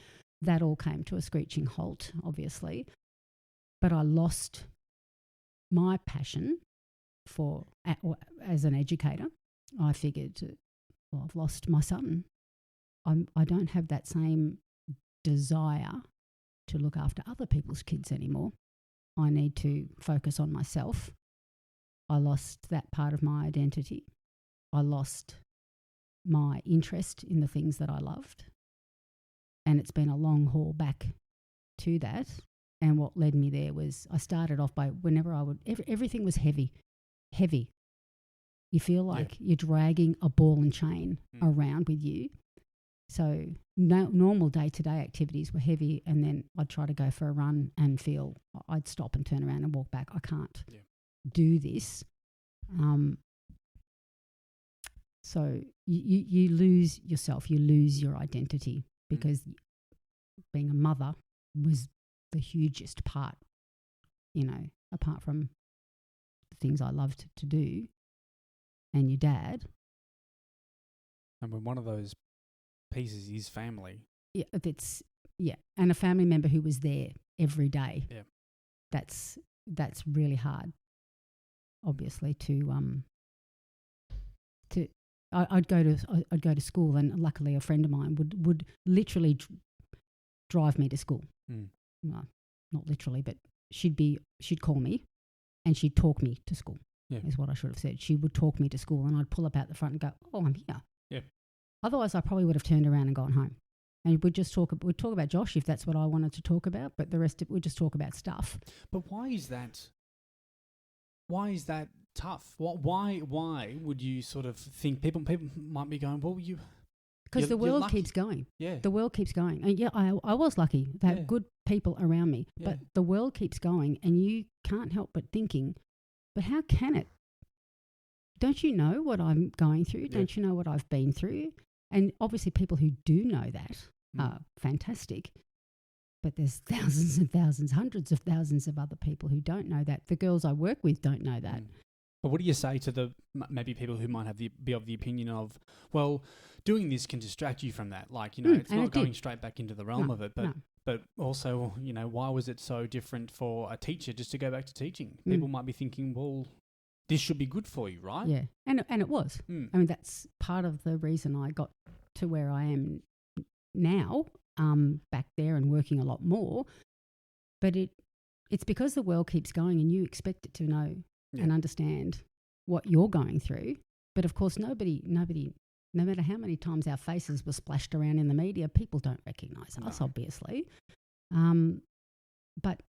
that all came to a screeching halt, obviously. But I lost my passion as an educator. I figured, I've lost my son. I don't have that same desire to look after other people's kids anymore. I need to focus on myself. I lost that part of my identity. I lost my interest in the things that I loved. And it's been a long haul back to that. And what led me there was I started off by everything was heavy. You feel like you're dragging a ball and chain around with you. So normal day-to-day activities were heavy, and then I'd try to go for a run and feel I'd stop and turn around and walk back. I can't do this. So you lose yourself, you lose your identity, because being a mother was the hugest part, apart from the things I loved to do, and your dad. And when one of those pieces is family. And a family member who was there every day. Yeah. That's really hard, obviously, I'd go to school, and luckily a friend of mine would literally drive me to school. Well, not literally, but she'd call me and she'd talk me to school. Is what I should have said. She would talk me to school, and I'd pull up out the front and go, "Oh, I'm here." Yeah. Otherwise, I probably would have turned around and gone home. And we'd talk about Josh if that's what I wanted to talk about, but the rest of it, we'd just talk about stuff. But why is that? Why is that tough? Why would you sort of think people might be going, well, because the world keeps going. Yeah. The world keeps going. And I was lucky to have good people around me, but the world keeps going, and you can't help but thinking, but how can it? Don't you know what I'm going through? Don't you know what I've been through? And obviously people who do know that are fantastic. But there's thousands and thousands, hundreds of thousands of other people who don't know that. The girls I work with don't know that. But what do you say to the maybe people who might be of the opinion of, well, doing this can distract you from that? Like, it's not going straight back into the realm of it, but also, why was it so different for a teacher just to go back to teaching? People might be thinking, well, this should be good for you, right? Yeah, and it was. I mean, that's part of the reason I got to where I am now, back there and working a lot more. But it's because the world keeps going and you expect it to know and understand what you're going through. But of course, nobody, no matter how many times our faces were splashed around in the media, people don't recognise us, obviously. But,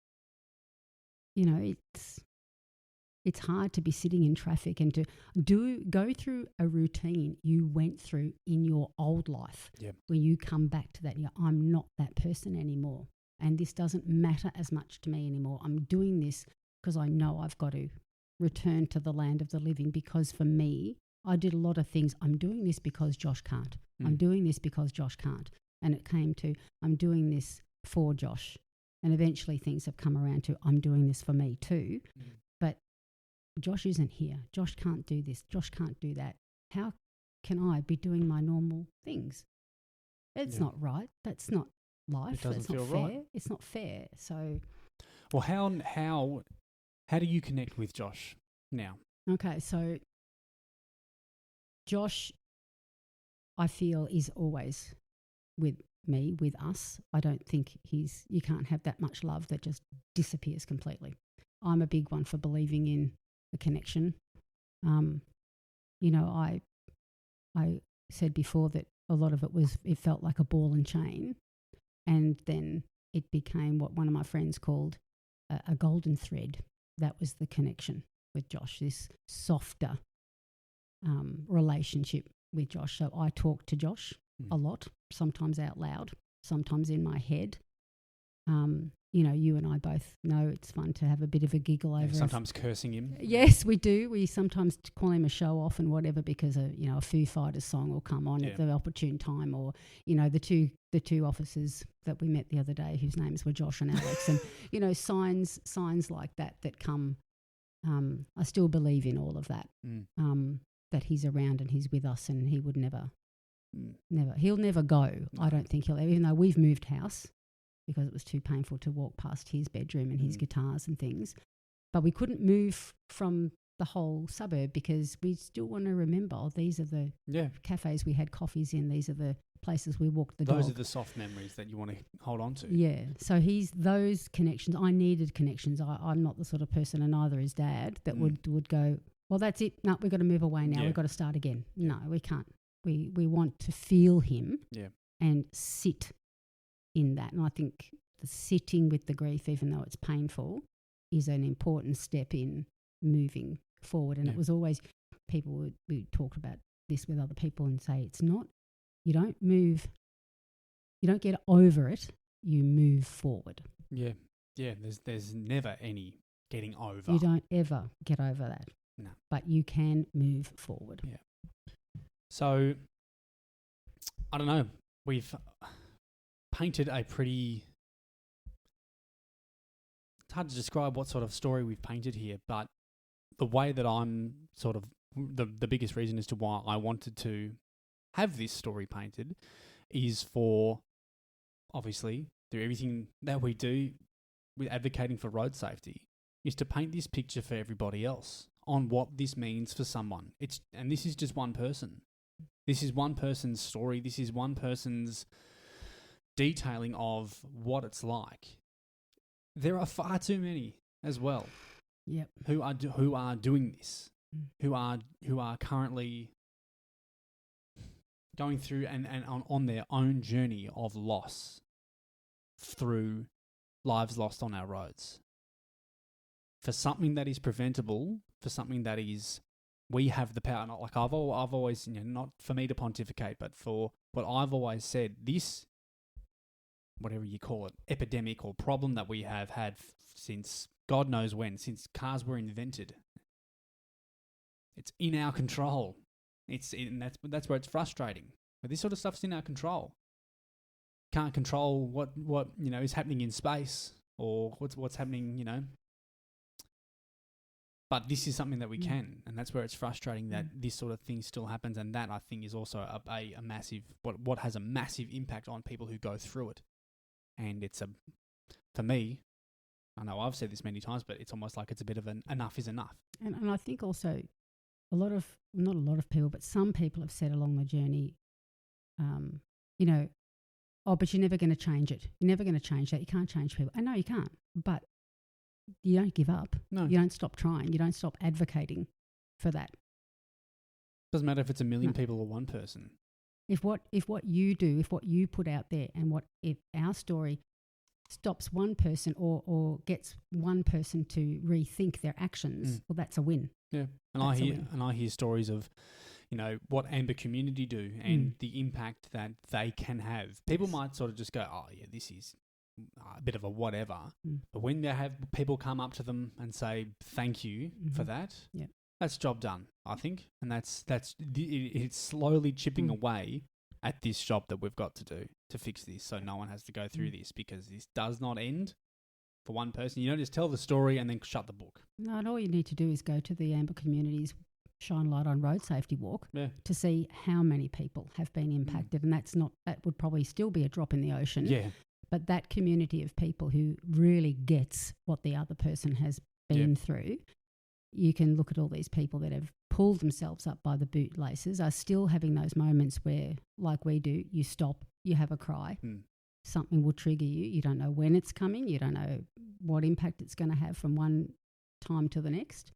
it's hard to be sitting in traffic and to go through a routine you went through in your old life. Yep. Where you come back to that, I'm not that person anymore. And this doesn't matter as much to me anymore. I'm doing this because I know I've got to return to the land of the living, because for me, I did a lot of things. I'm doing this because Josh can't. I'm doing this because Josh can't. And it came to, I'm doing this for Josh. And eventually things have come around to, I'm doing this for me too. But Josh isn't here. Josh can't do this. Josh can't do that. How can I be doing my normal things? It's not right. That's not life. It doesn't feel fair. right. It's not fair. So, well, how do you connect with Josh now? Okay, so Josh, I feel, is always with me, with us. I don't think you can't have that much love that just disappears completely. I'm a big one for believing in a connection. I said before that a lot of it felt like a ball and chain, and then it became what one of my friends called a golden thread. That was the connection with Josh, this softer relationship with Josh. So I talk to Josh a lot, sometimes out loud, sometimes in my head. You and I both know it's fun to have a bit of a giggle over. Sometimes cursing him. Yes, we do. We sometimes call him a show off and whatever, because a Foo Fighters song will come on at the opportune time, or the two officers that we met the other day whose names were Josh and Alex, and signs like that come. I still believe in all of that. That he's around and he's with us, and he would never, he'll never go. No. I don't think he'll ever, even though we've moved house because it was too painful to walk past his bedroom and his guitars and things. But we couldn't move from the whole suburb because we still want to remember, these are the cafes we had coffees in, these are the places we walked the dog. Those are the soft memories that you want to hold on to. Yeah. So he's those connections. I needed connections. I'm not the sort of person, and neither is Dad, that would go, well, that's it. No, we've got to move away now. We've got to start again. No, we can't. We want to feel him and sit in that. And I think the sitting with the grief, even though it's painful, is an important step in moving forward. And it was always, we talk about this with other people and say, it's not, you don't get over it, you move forward. Yeah. Yeah, there's never any getting over. You don't ever get over that. No. But you can move forward. Yeah. So, I don't know. We've painted a pretty... It's hard to describe what sort of story we've painted here, but the way that I'm sort of... The biggest reason as to why I wanted to have this story painted is for, obviously, through everything that we do with advocating for road safety, is to paint this picture for everybody else on what this means for someone. And this is just one person. This is one person's story. This is one person's detailing of what it's like. There are far too many as well. Yep. Who are doing this, who are currently going through and on their own journey of loss through lives lost on our roads. For something that is preventable, for something that is, we have the power. Not like I've always, not for me to pontificate, but for what I've always said, this, whatever you call it, epidemic or problem that we have had since God knows when, since cars were invented. It's in our control. That's where it's frustrating. But this sort of stuff's in our control. can't control what is happening in space or what's happening, But this is something that we can, and that's where it's frustrating that this sort of thing still happens, and that I think is also a massive what has a massive impact on people who go through it. And it's for me, I know I've said this many times, but it's almost like it's a bit of an enough is enough. And I think also not a lot of people, but some people have said along the journey, but you're never going to change it. You're never going to change that. You can't change people. I know you can't, but you don't give up. No. You don't stop trying. You don't stop advocating for that. Doesn't matter if it's 1 million people or one person. If what you do, if what you put out there, and if our story stops one person or gets one person to rethink their actions, well, that's a win. Yeah, and I hear stories of, what Amber Community do and the impact that they can have. People might sort of just go, oh yeah, this is a bit of a whatever. But when they have people come up to them and say thank you for that, that's job done, I think. And it's slowly chipping away at this job that we've got to do to fix this, so no one has to go through this, because this does not end for one person. You don't just tell the story and then shut the book. No, and all you need to do is go to the Amber Community's Shine Light on Road Safety Walk to see how many people have been impacted, and that would probably still be a drop in the ocean. Yeah. But that community of people who really gets what the other person has been through, you can look at all these people that have pulled themselves up by the bootlaces, are still having those moments where, like we do, you stop, you have a cry, something will trigger you. You don't know when it's coming. You don't know what impact it's going to have from one time to the next.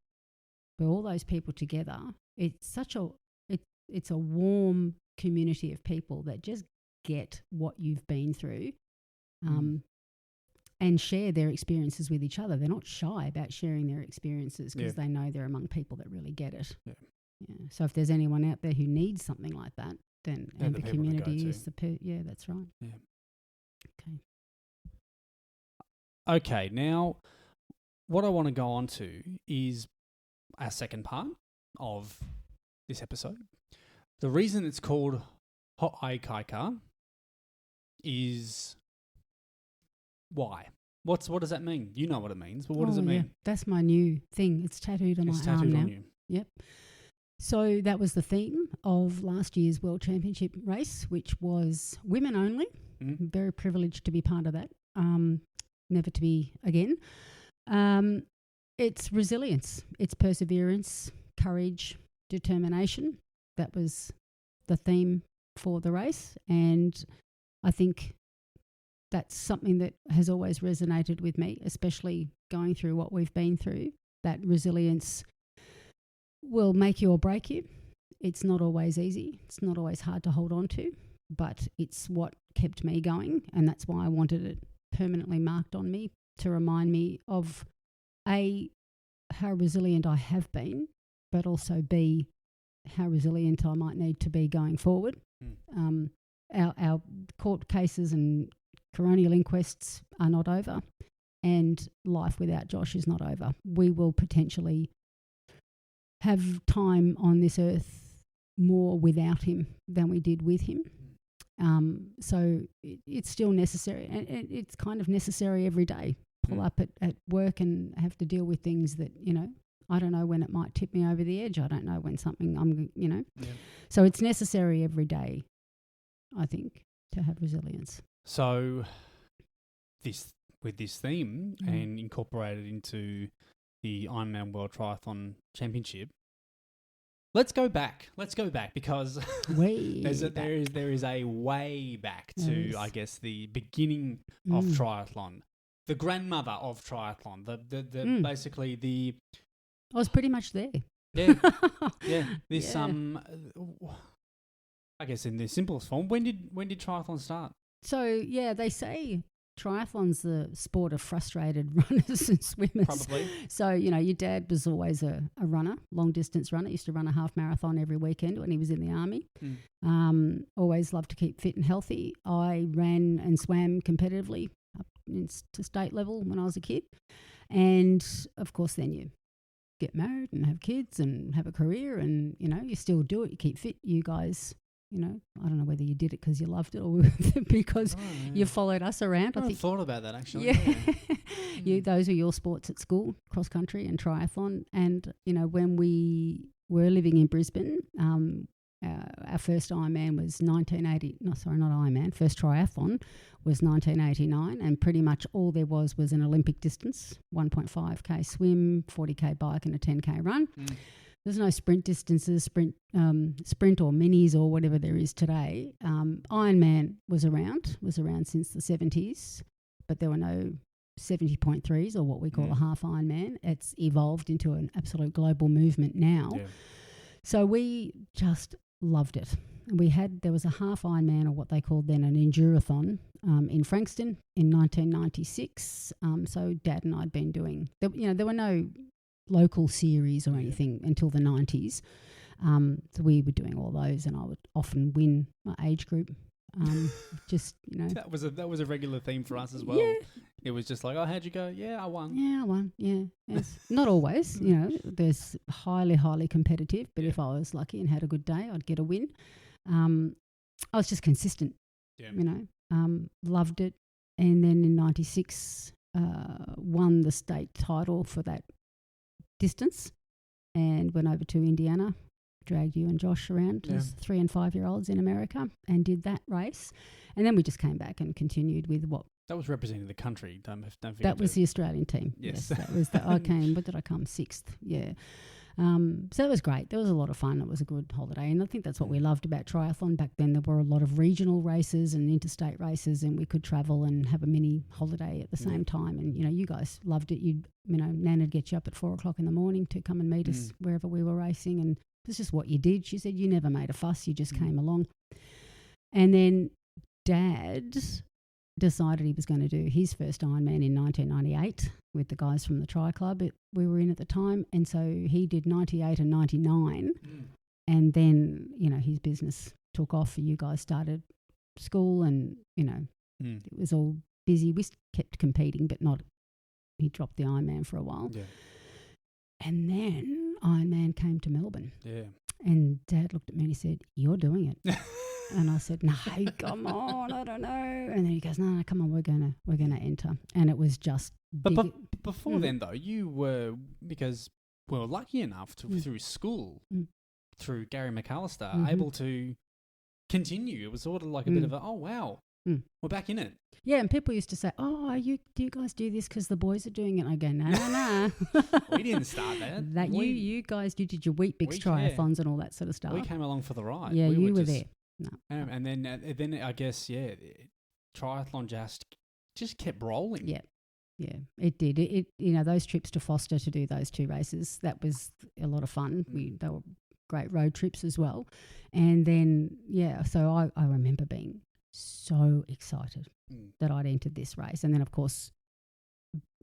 But all those people together, it's a warm community of people that just get what you've been through. And share their experiences with each other. They're not shy about sharing their experiences because they know they're among people that really get it. Yeah. So if there's anyone out there who needs something like that, then Amber Community is that's right. Yeah. Okay, now what I want to go on to is our second part of this episode. The reason it's called Ho'aikaika is... why? What does that mean? You know what it means, but what does it mean? Yeah. That's my new thing. It's tattooed on my arm now. On you. Yep. So that was the theme of last year's World Championship race, which was women only. Very privileged to be part of that. Never to be again. It's resilience. It's perseverance, courage, determination. That was the theme for the race, and I think that's something that has always resonated with me, especially going through what we've been through. That resilience will make you or break you. It's not always easy. It's not always hard to hold on to, but it's what kept me going, and that's why I wanted it permanently marked on me to remind me of A, how resilient I have been, but also B, how resilient I might need to be going forward. Our court cases and coronial inquests are not over, and life without Josh is not over. We will potentially have time on this earth more without him than we did with him. So it's still necessary, and it's kind of necessary every day. Pull up at work and have to deal with things that, I don't know when it might tip me over the edge. I don't know when something So it's necessary every day, I think, to have resilience. So with this theme and incorporated into the Ironman World Triathlon Championship, let's go back because there is a way back to, I guess, the beginning of triathlon, the grandmother of triathlon, the basically the... I was pretty much there. Yeah. This I guess in the simplest form, when did triathlon start? So they say triathlon's the sport of frustrated runners and swimmers. Probably. So, your dad was always a runner, long distance runner. He used to run a half marathon every weekend when he was in the army. Always loved to keep fit and healthy. I ran and swam competitively up to state level when I was a kid. And of course then you get married and have kids and have a career and, you still do it. You keep fit. You guys I don't know whether you did it because you loved it or because you followed us around. I thought about that actually. Yeah. Those were your sports at school, cross country and triathlon. And, when we were living in Brisbane, our first Ironman was 1980. No, sorry, not Ironman. First triathlon was 1989, and pretty much all there was an Olympic distance: 1.5k swim, 40k bike, and a 10k run. There's no sprint distances, sprint or minis or whatever there is today. Ironman was around since the 70s, but there were no 70.3s or what we call a half Ironman. It's evolved into an absolute global movement now. Yeah. So we just loved it. There was a half Ironman, or what they called then an endurathon, in Frankston in 1996. So Dad and I had been doing, there were no local series or anything until the 90s. So we were doing all those, and I would often win my age group. That was a regular theme for us as well. Yeah. It was just like, oh, how'd you go? Yeah, I won. Yeah, I won. Yeah, yes. Not always. There's highly, highly competitive. But if I was lucky and had a good day, I'd get a win. I was just consistent. Yeah. Loved it, and then in '96 won the state title for that distance, and went over to Indiana. Dragged you and Josh around as 3 and 5 year olds in America and did that race. And then we just came back and continued with what? That was representing the country. Don't forget. That was the Australian team. Yes. That was I came, what did I come? 6th. Yeah. So it was great. There was a lot of fun. It was a good holiday. And I think that's what we loved about triathlon. Back then there were a lot of regional races and interstate races, and we could travel and have a mini holiday at the same time. And, you guys loved it. Nan would get you up at 4 o'clock in the morning to come and meet us wherever we were racing, and it's just what you did. She said you never made a fuss. You just came along. And then Dad decided he was going to do his first Ironman in 1998 with the guys from the Tri Club we were in at the time. And so he did 98 and 99. And then, his business took off. You guys started school and, it was all busy. We kept competing, but not, he dropped the Ironman for a while. Yeah. And then Ironman came to Melbourne. Yeah. And Dad looked at me and he said, "You're doing it." And I said, "No, come on, I don't know." And then he goes, "No, come on, we're gonna enter." And it was just. But before then, though, you were, because we were lucky enough to through school, through Gary McAllister, able to continue. It was sort of like a bit of a, oh wow, we're back in it. Yeah, and people used to say, "Oh, do you guys do this because the boys are doing it?" I go, "No. We didn't start that. You guys, you did your Weet-Bix triathlons and all that sort of stuff. We came along for the ride. Yeah, you were there. No. And then I guess triathlon just kept rolling. Yeah, it did. It those trips to Foster to do those 2 races, that was a lot of fun. They were great road trips as well. And then so I remember being so excited that I'd entered this race. And then, of course,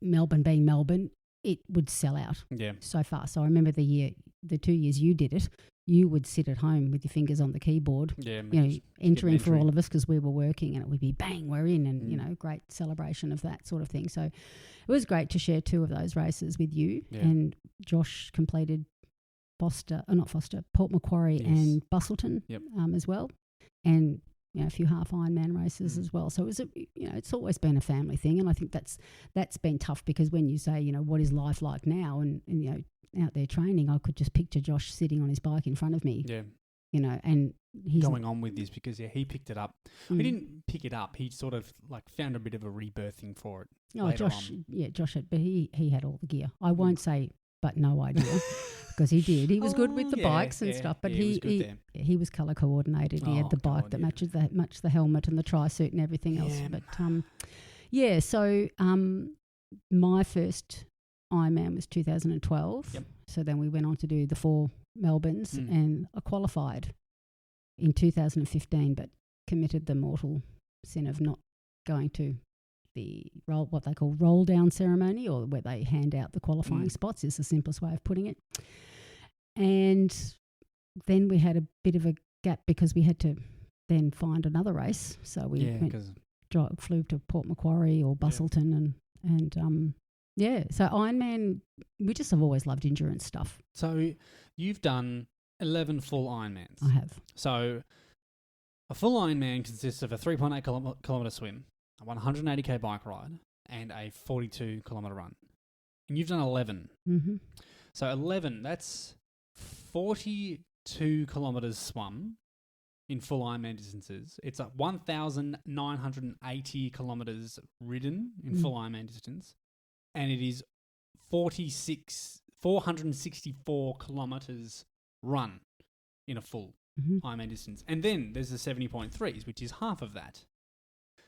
Melbourne being Melbourne, it would sell out so fast. So I remember the 2 years you did it, you would sit at home with your fingers on the keyboard, entering for all of us because we were working, and it would be bang, we're in, and, great celebration of that sort of thing. So it was great to share 2 of those races with you. Yeah. And Josh completed Port Macquarie and Busselton as well. And a few half Ironman races as well. So it was it's always been a family thing, and I think that's been tough, because when you say, what is life like now, and out there training, I could just picture Josh sitting on his bike in front of me. Yeah. And he's going on with this because he picked it up. He didn't pick it up. He sort of like found a bit of a rebirthing for it. Oh, Josh had, but he had all the gear. I won't say, but no idea. Because he did. He was good with the bikes and stuff, but he was colour coordinated. He had the bike that matched the helmet and the tri-suit and everything else. But so my first Ironman was 2012. Yep. So then we went on to do the 4 Melbournes, and I qualified in 2015, but committed the mortal sin of not going to the what they call roll down ceremony, or where they hand out the qualifying spots, is the simplest way of putting it. And then we had a bit of a gap because we had to then find another race. So we flew to Port Macquarie or Busselton and so Ironman, we just have always loved endurance stuff. So you've done 11 full Ironmans. I have. So A full Ironman consists of a 3.8 kilometre swim, a 180k bike ride, and a 42 kilometre run. And you've done 11. Mm-hmm. So 11, that's 42 kilometres swum in full Ironman distances. It's 1,980 kilometres ridden in full Ironman distance. And it is 464 kilometres run in a full Ironman distance. And then there's the 70.3s, which is half of that.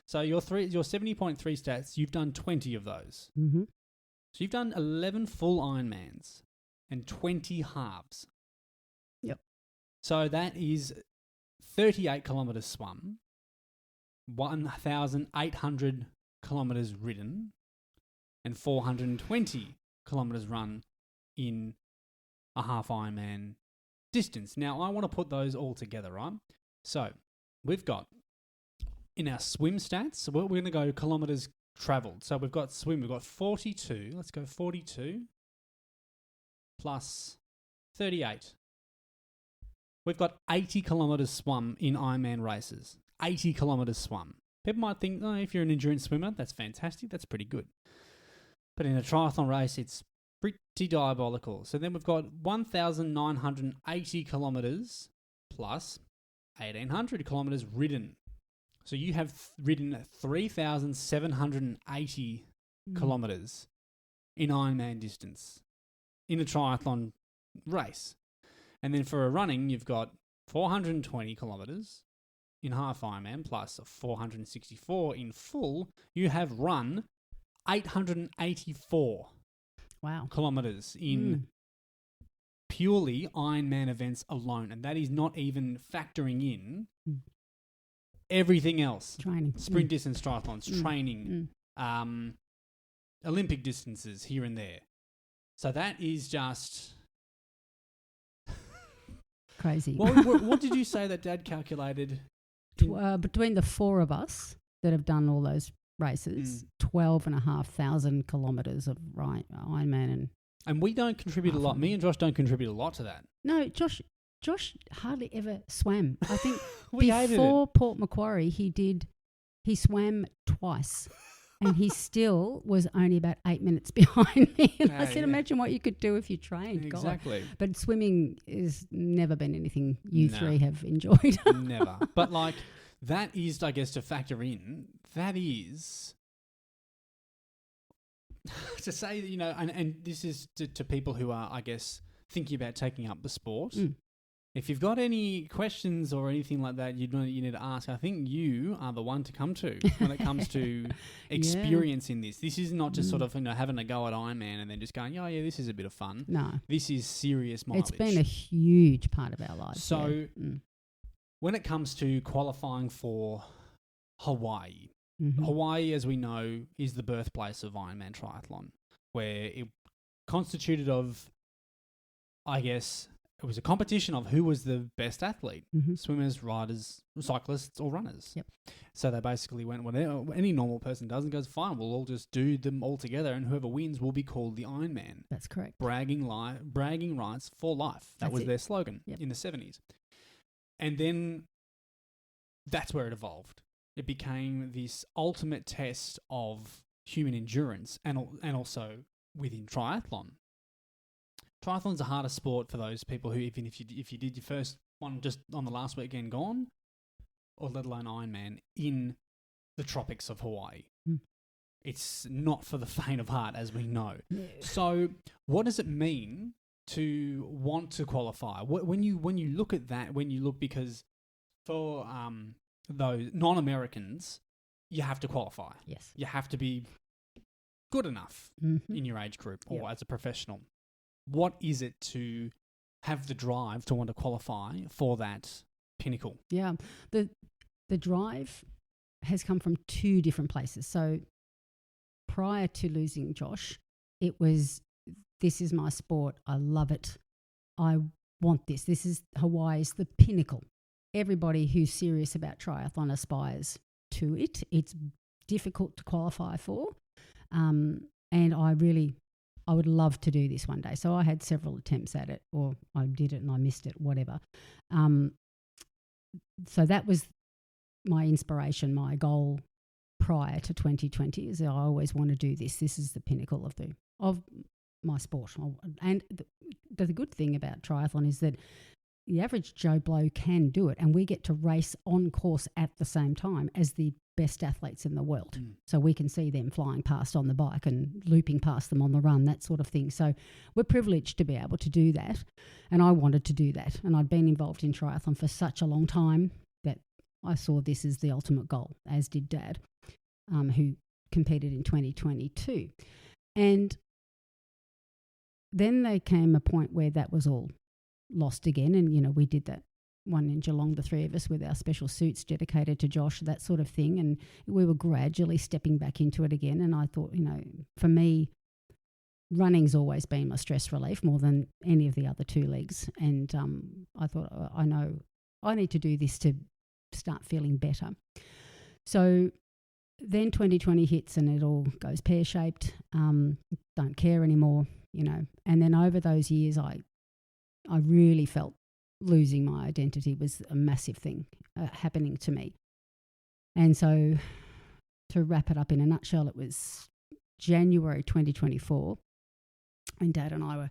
So your 70.3 stats, you've done 20 of those. Mm-hmm. So you've done 11 full Ironmans and 20 halves. Yep. So that is 38 kilometres swum, 1,800 kilometres ridden, and 420 kilometres run in a half Ironman distance. Now, I want to put those all together, right? So we've got, in our swim stats, so we're going to go kilometres travelled. So we've got swim, we've got 42. Let's go 42 plus 38. We've got 80 kilometres swum in Ironman races. 80 kilometres swum. People might think, oh, if you're an endurance swimmer, that's fantastic. That's pretty good. But in a triathlon race, it's pretty diabolical. So then we've got 1,980 kilometres plus 1,800 kilometres ridden. So you have ridden 3,780 kilometres in Ironman distance in a triathlon race. And then for a running, you've got 420 kilometres in half Ironman plus 464 in full. You have run 884 kilometres in purely Ironman events alone. And that is not even factoring in everything else. Training. Sprint distance triathlons, training, Olympic distances here and there. So that is just... crazy. What did you say that Dad calculated? Between the four of us that have done all those races, 12,500 kilometres of Ironman. And we don't contribute a lot. Me and Josh don't contribute a lot to that. No, Josh hardly ever swam. I think we before Port Macquarie, he swam twice. And he still was only about 8 minutes behind me. And I said, imagine what you could do if you trained. Exactly. God. But swimming has never been anything you three have enjoyed. Never. But like, that is, I guess, to factor in, that is to say, you know, and this is to people who are, I guess, thinking about taking up the sport. If you've got any questions or anything like that you need to ask, I think you are the one to come to when it comes to experiencing this. This is not just sort of, you know, having a go at Ironman and then just going, oh, yeah, this is a bit of fun. No. This is serious mileage. It's been a huge part of our lives. So when it comes to qualifying for Hawaii, Hawaii, as we know, is the birthplace of Ironman Triathlon, where it constituted of, I guess... It was a competition of who was the best athlete, swimmers, riders, cyclists, or runners. Yep. So they basically went, well, any normal person does and goes, fine, we'll all just do them all together and whoever wins will be called the Ironman. That's correct. Bragging rights for life. That was their slogan in the 70s. And then that's where it evolved. It became this ultimate test of human endurance and also within triathlon. Triathlon's a harder sport for those people who, even if you did your first one just on the last weekend gone, or let alone Ironman, in the tropics of Hawaii. It's not for the faint of heart, as we know. Yeah. So what does it mean to want to qualify? When you look at that, because for those non-Americans, you have to qualify. Yes. You have to be good enough in your age group or as a professional. What is it to have the drive to want to qualify for that pinnacle? Yeah. The drive has come from two different places. So prior to losing Josh, it was, this is my sport. I love it. I want this. This is Hawaii's the pinnacle. Everybody who's serious about triathlon aspires to it. It's difficult to qualify for. And I would love to do this one day. So I had several attempts at it, or I did it and I missed it, whatever. So that was my inspiration, my goal prior to 2020 is that I always want to do this. This is the pinnacle of my sport. And the good thing about triathlon is that the average Joe Blow can do it, and we get to race on course at the same time as the best athletes in the world. So we can see them flying past on the bike and looping past them on the run, that sort of thing. So we're privileged to be able to do that, and I wanted to do that. And I'd been involved in triathlon for such a long time that I saw this as the ultimate goal, as did Dad, who competed in 2022. And then there came a point where that was all lost again, and we did that one in Geelong, the three of us with our special suits dedicated to Josh, that sort of thing, and we were gradually stepping back into it again. And I thought, for me, running's always been my stress relief more than any of the other two legs, and I thought, I know I need to do this to start feeling better. So then 2020 hits and it all goes pear-shaped. Don't care anymore, and then over those years I really felt losing my identity was a massive thing happening to me. And so to wrap it up in a nutshell, it was January 2024 and Dad and I were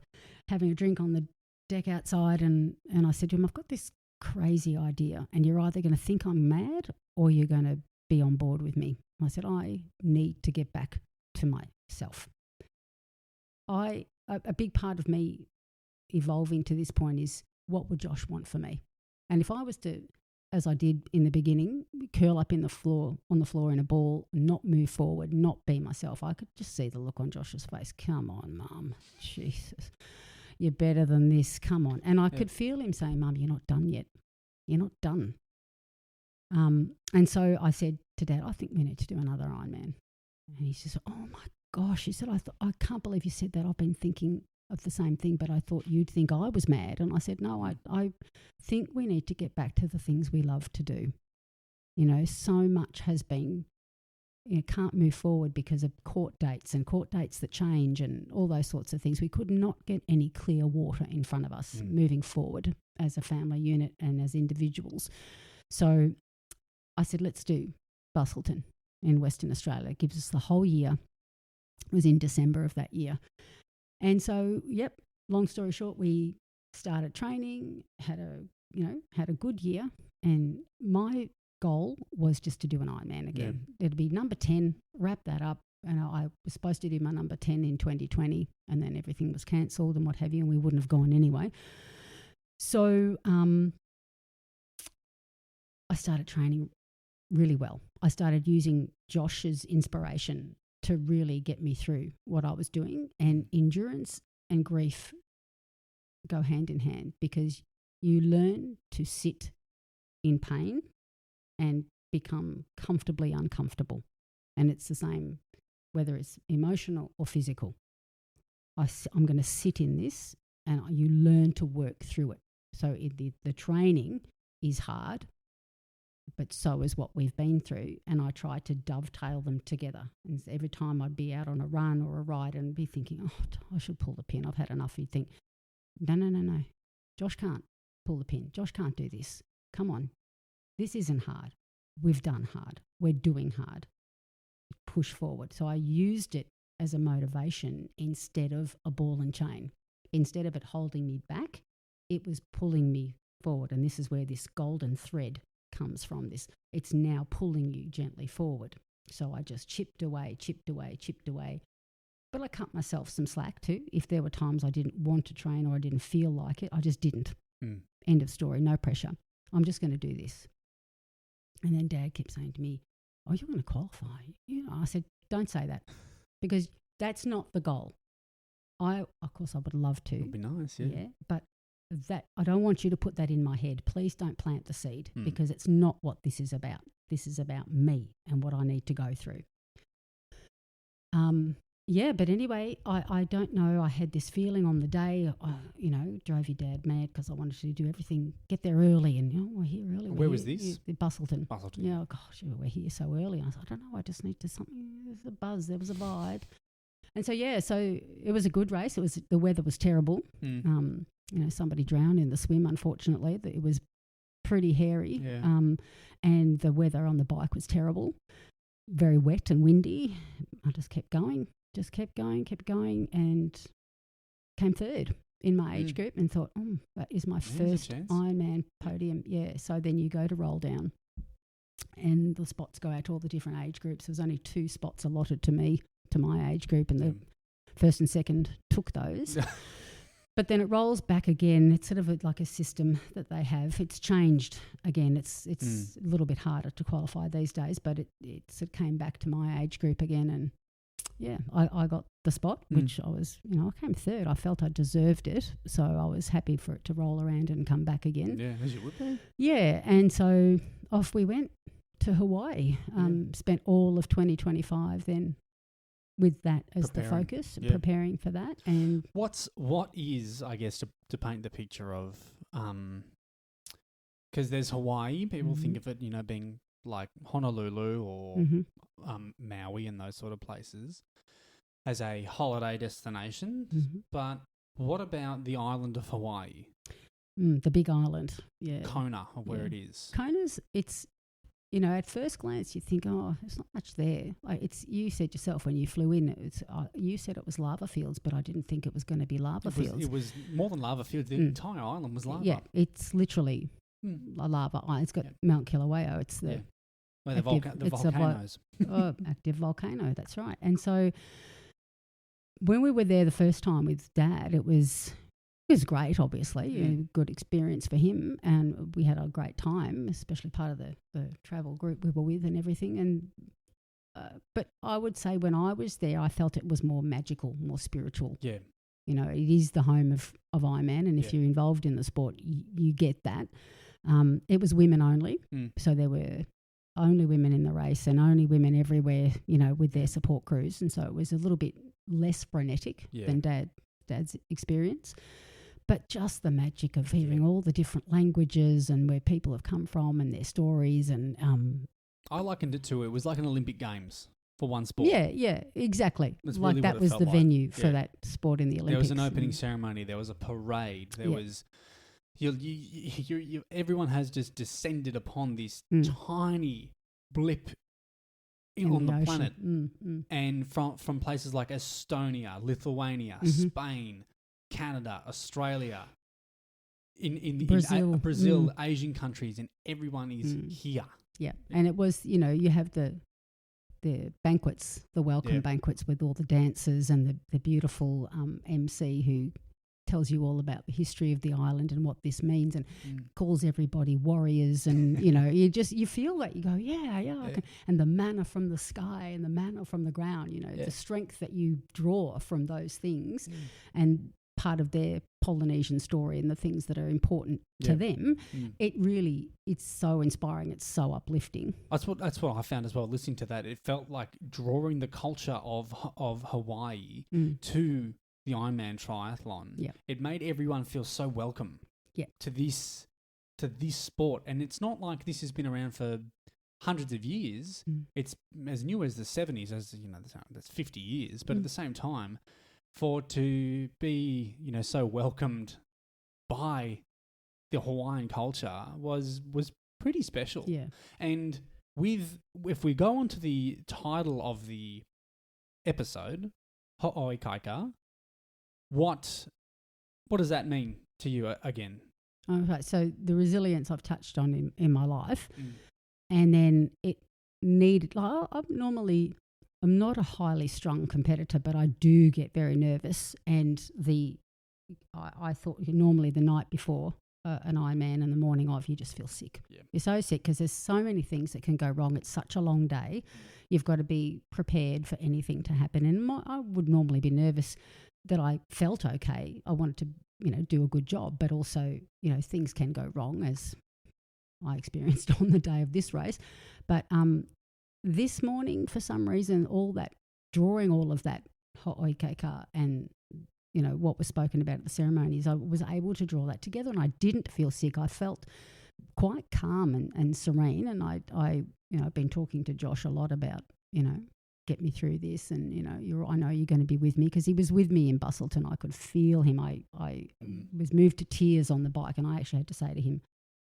having a drink on the deck outside, and I said to him, I've got this crazy idea, and you're either going to think I'm mad or you're going to be on board with me. I said, I need to get back to myself. A big part of me evolving to this point is, what would Josh want for me? And if I was to, as I did in the beginning, curl up on the floor in a ball, not move forward, not be myself, I could just see the look on Josh's face. Come on, Mum. Jesus. You're better than this. Come on. And I could feel him saying, Mum, you're not done yet. You're not done. And so I said to Dad, I think we need to do another Ironman. And he says, oh my gosh. He said, I can't believe you said that. I've been thinking of the same thing, but I thought you'd think I was mad. And I said, no, I think we need to get back to the things we love to do. So much has been, can't move forward because of court dates that change and all those sorts of things. We could not get any clear water in front of us moving forward as a family unit and as individuals. So I said, let's do Bustleton in Western Australia. It gives us the whole year. It was in December of that year. And so, long story short, we started training, had a good year, and my goal was just to do an Ironman again. It'd be number 10, wrap that up, and I was supposed to do my number 10 in 2020, and then everything was cancelled and what have you, and we wouldn't have gone anyway. So I started training really well. I started using Josh's inspiration to really get me through what I was doing, and endurance and grief go hand in hand, because you learn to sit in pain and become comfortably uncomfortable. And it's the same whether it's emotional or physical. I'm going to sit in this, and you learn to work through it. So the training is hard, but so is what we've been through, and I try to dovetail them together. And every time I'd be out on a run or a ride and be thinking, I should pull the pin, I've had enough, you'd think, no, Josh can't pull the pin, Josh can't do this, come on, this isn't hard, we've done hard, we're doing hard, push forward. So I used it as a motivation instead of a ball and chain. Instead of it holding me back, it was pulling me forward, and this is where this golden thread comes from. This, it's now pulling you gently forward. So I just chipped away, but I cut myself some slack too. If there were times I didn't want to train or I didn't feel like it, I just didn't. End of story, no pressure. I'm just going to do this. And then Dad kept saying to me, you're going to qualify. I said, don't say that, because that's not the goal. Of course I would love to. It would be nice, yeah. But that, I don't want you to put that in my head. Please don't plant the seed, because it's not what this is about. This is about me and what I need to go through. But anyway, I don't know. I had this feeling on the day, drove your dad mad because I wanted to do everything, get there early, and we're here early. Where was this? Bustleton. Yeah, gosh, we're here so early. I don't know. I just need to something. There's a buzz. There was a vibe. And so it was a good race. The weather was terrible. Somebody drowned in the swim, unfortunately. It was pretty hairy. Yeah. And the weather on the bike was terrible, very wet and windy. I just kept going, kept going, and came third in my age group and thought, that is my first Ironman podium. Yeah, so then you go to roll down and the spots go out to all the different age groups. There was only 2 spots allotted to me, to my age group, and the first and second took those. But then it rolls back again. It's sort of like a system that they have. It's changed again. It's a little bit harder to qualify these days, but it came back to my age group again, and yeah, I got the spot, which I was, I came third. I felt I deserved it, so I was happy for it to roll around and come back again. Yeah, as you would be. Yeah, and so off we went to Hawaii. Spent all of 2025 then with that as the focus, preparing for that. And what is, I guess, to paint the picture of, because there's Hawaii, people think of it, being like Honolulu or Maui and those sort of places as a holiday destination. But what about the island of Hawaii? The big island, Kona, or where it is. Kona's, it's, at first glance you think, there's not much there. You said yourself when you flew in, you said it was lava fields, but I didn't think it was going to be lava fields. It was more than lava fields. The entire island was lava. Yeah, it's literally a lava island. It's got Mount Kilauea. It's the volcanoes. Active volcano, that's right. And so when we were there the first time with Dad, it was great, obviously, a good experience for him, and we had a great time, especially part of the travel group we were with and everything. And but I would say when I was there, I felt it was more magical, more spiritual. Yeah. It is the home of Ironman, and if you're involved in the sport, you get that. It was women only, so there were only women in the race and only women everywhere, with their support crews, and so it was a little bit less frenetic than Dad's experience. But just the magic of hearing all the different languages and where people have come from and their stories. And I likened it to, it was like an Olympic Games for one sport. Yeah, exactly. That's like really that was the venue for that sport in the Olympics. There was an opening ceremony. There was a parade. There was... everyone has just descended upon this tiny blip on the planet. And from places like Estonia, Lithuania, Spain, Canada, Australia, in Brazil, Asian countries, and everyone is here. Yeah, and it was, you have the banquets, the welcome banquets with all the dancers and the beautiful MC who tells you all about the history of the island and what this means, and calls everybody warriors, and you feel that, you go and the manna from the sky and the manna from the ground, the strength that you draw from those things, and part of their Polynesian story and the things that are important to them. It's so inspiring, it's so uplifting. That's what I found as well, listening to that. It felt like drawing the culture of Hawaii to the Ironman Triathlon. Yeah. It made everyone feel so welcome to this sport. And it's not like this has been around for hundreds of years. It's as new as the 70s, that's 50 years. But at the same time, for it to be, so welcomed by the Hawaiian culture was pretty special. Yeah. And if we go on to the title of the episode, Ho'oi Kaika, what does that mean to you again? Okay, so the resilience I've touched on in my life, and then it needed. I'm not a highly strung competitor, but I do get very nervous. And I thought normally the night before an Ironman and the morning of, you just feel sick. Yeah. You're so sick because there's so many things that can go wrong. It's such a long day. You've got to be prepared for anything to happen. And I would normally be nervous that I felt okay. I wanted to, do a good job, but also, things can go wrong, as I experienced on the day of this race. But this morning, for some reason, drawing all of that ho'oi keika and, what was spoken about at the ceremonies, I was able to draw that together, and I didn't feel sick. I felt quite calm and serene, and I've been talking to Josh a lot about, get me through this, and, I know you're going to be with me, because he was with me in Bustleton. I could feel him. I was moved to tears on the bike, and I actually had to say to him,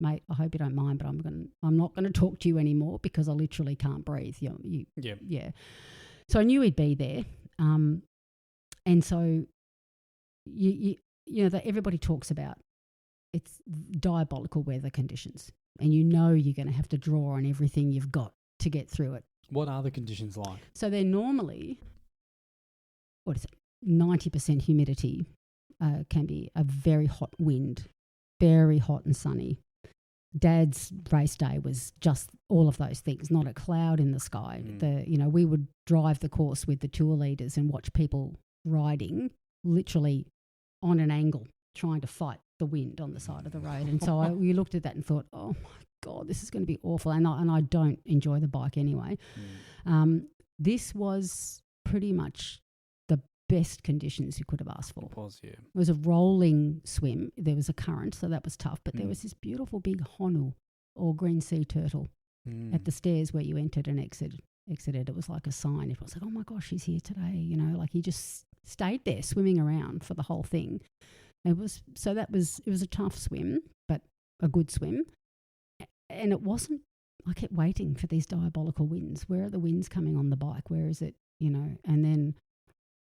mate, I hope you don't mind, but I'm not going to talk to you anymore because I literally can't breathe. Yeah. So I knew he'd be there. And so you know that everybody talks about it's diabolical weather conditions, and you know you're going to have to draw on everything you've got to get through it. What are the conditions like? So they're normally, 90% humidity, can be a very hot wind, very hot and sunny. Dad's race day was just all of those things, not a cloud in the sky. We would drive the course with the tour leaders and watch people riding literally on an angle, trying to fight the wind on the side of the road. And so we looked at that and thought, oh my God, this is going to be awful. And I don't enjoy the bike anyway. This was pretty much the best conditions you could have asked for. It was, yeah. It was a rolling swim. There was a current, so that was tough. But there was this beautiful big honu, or green sea turtle, at the stairs where you entered and exited. It was like a sign. It was like, oh my gosh, he's here today. Like he just stayed there swimming around for the whole thing. It was a tough swim, but a good swim. And it wasn't, I kept waiting for these diabolical winds. Where are the winds coming on the bike? Where is it? And then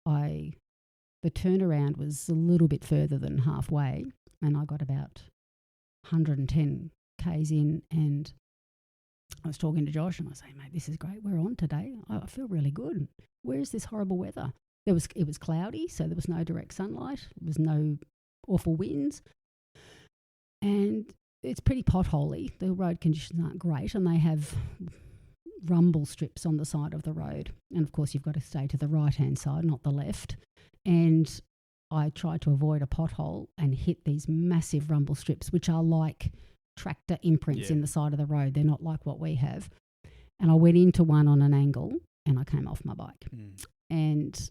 the turnaround was a little bit further than halfway, and I got about 110 Ks in, and I was talking to Josh and I was saying, mate, this is great. We're on today. I feel really good. Where is this horrible weather? It was cloudy, so there was no direct sunlight. There was no awful winds. And it's pretty potholy. The road conditions aren't great, and they have rumble strips on the side of the road. And, of course, you've got to stay to the right-hand side, not the left. And I tried to avoid a pothole and hit these massive rumble strips, which are like tractor imprints in the side of the road. They're not like what we have. And I went into one on an angle and I came off my bike. And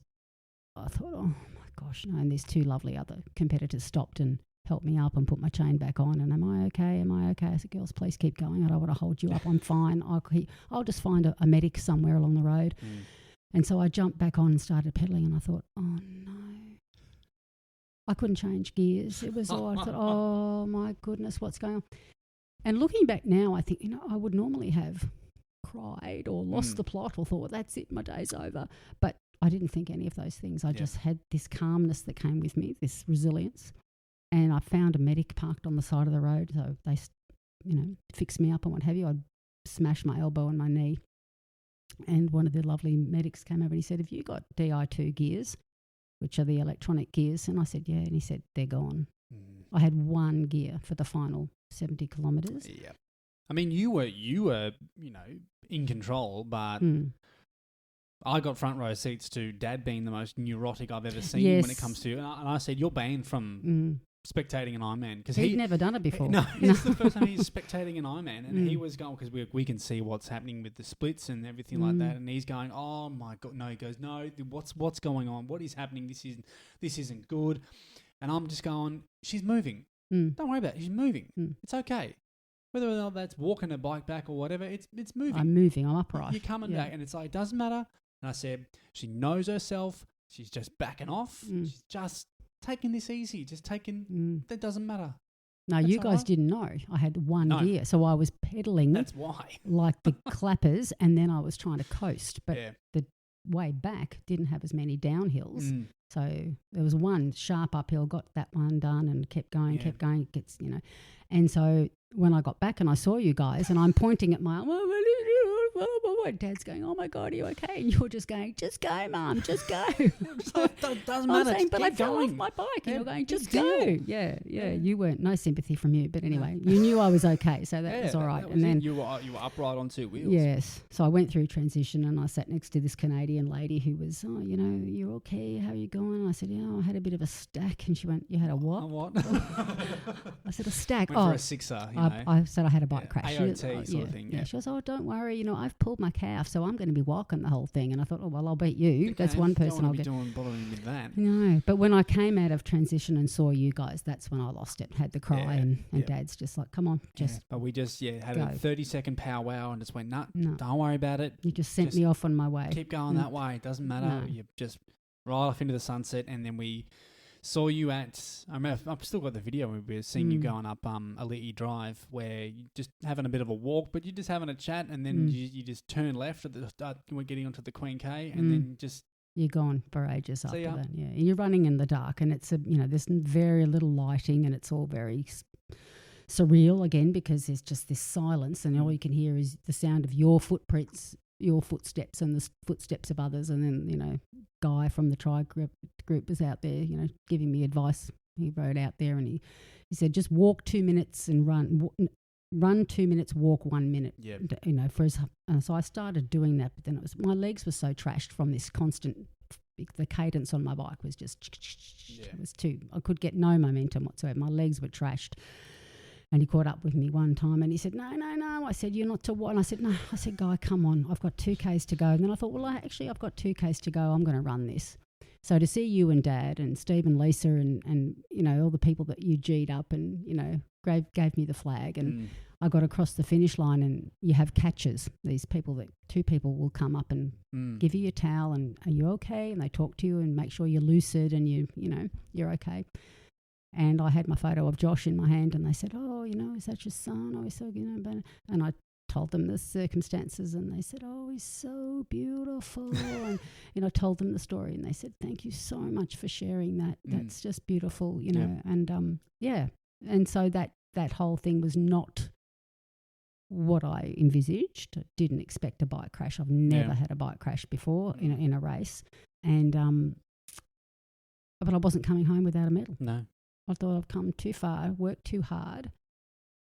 I thought, oh, my gosh, no. And these two lovely other competitors stopped and helped me up and put my chain back on. And am I okay? I said, girls, please keep going. I don't want to hold you up. I'm fine. I'll just find a medic somewhere along the road. And so I jumped back on and started pedaling, and I thought, oh, no. I couldn't change gears. It was all, I thought, oh, my goodness, what's going on? And looking back now, I think, I would normally have cried or lost the plot or thought, that's it, my day's over. But I didn't think any of those things. I just had this calmness that came with me, this resilience. And I found a medic parked on the side of the road. So they, fixed me up and what have you. I smashed my elbow and my knee. And one of the lovely medics came over and he said, have you got DI2 gears, which are the electronic gears? And I said, yeah. And he said, they're gone. I had one gear for the final 70 kilometres. Yeah. I mean, you were, in control, but I got front row seats to Dad being the most neurotic I've ever seen when it comes to, and I said, you're banned from spectating an Ironman, because he'd never done it before. No, it's the first time he's spectating an Ironman, and he was going, because we can see what's happening with the splits and everything like that, and he's going, oh my God, no. He goes, no, what's going on? What is happening? This isn't good. And I'm just going, she's moving. Don't worry about it. She's moving. It's okay. Whether or not that's walking a bike back or whatever, it's moving. I'm moving. I'm upright. You're coming back, and it's like, it doesn't matter. And I said, she knows herself. She's just backing off. She's just taking this easy. Just taking, that doesn't matter. No, that's you guys didn't know. I had one gear. So I was pedaling. That's why. Like the clappers, and then I was trying to coast. But the way back didn't have as many downhills. So there was one sharp uphill, got that one done and kept going. It gets, And so when I got back and I saw you guys and I'm pointing at my, Dad's going, oh my God, are you okay? And you're just going, just go, Mum, just go. Doesn't matter. Saying, but I fell off my bike. And you're going, just go. Yeah. You weren't, no sympathy from you. But anyway, you knew I was okay. So that was all right. And then you were upright on two wheels. Yes. So I went through transition and I sat next to this Canadian lady who was, you're okay. How are you going? I said, I had a bit of a stack. And she went, you had a what? A what? I said, a stack. Went for a sixer, I said I had a bike crash. AOT sort of thing. Yeah. She goes, oh, don't worry. I've pulled my calf, so I'm going to be walking the whole thing. And I thought, oh, well, I'll beat you. That's one person I'll get. Bothering with that. No, but when I came out of transition and saw you guys, that's when I lost it. Had the cry and Dad's just like, come on, just. But we just had a 30-second powwow and just went, no, don't worry about it. You just sent me off on my way. Keep going that way. It doesn't matter. No. You just ride off into the sunset, and then we saw you at, I remember, I've still got the video where we were seeing you going up Elite Drive, where you just having a bit of a walk, but you're just having a chat, and then you just turn left at the start, we're getting onto the Queen K, and then just... You're gone for ages after that. Yeah, you're running in the dark, and it's there's very little lighting, and it's all very surreal again, because there's just this silence, and all you can hear is the sound of your footprints, your footsteps, and the footsteps of others. And then Guy from the Tri group was out there, giving me advice. He rode out there, and he said, just walk 2 minutes and run 2 minutes, walk 1 minute. Yeah. So I started doing that, but then my legs were so trashed from this constant. The cadence on my bike was just. It was I could get no momentum whatsoever. My legs were trashed. And he caught up with me one time, and he said, no. I said, you're not to what? And I said, no. I said, Guy, come on. I've got 2Ks to go. And then I thought, well, I've got 2Ks to go. I'm going to run this. So to see you and Dad and Steve and Lisa and all the people that you G'd up and, gave me the flag. And I got across the finish line, and you have catchers. These people two people will come up and give you a towel and, are you okay? And they talk to you and make sure you're lucid and you're okay. And I had my photo of Josh in my hand, and they said, oh, is that your son? Oh, he's so, and I told them the circumstances, and they said, oh, he's so beautiful. And, I told them the story, and they said, thank you so much for sharing that. That's just beautiful, and And so that whole thing was not what I envisaged. I didn't expect a bike crash. I've never had a bike crash before in a race. And, but I wasn't coming home without a medal. No. I thought I've come too far, worked too hard.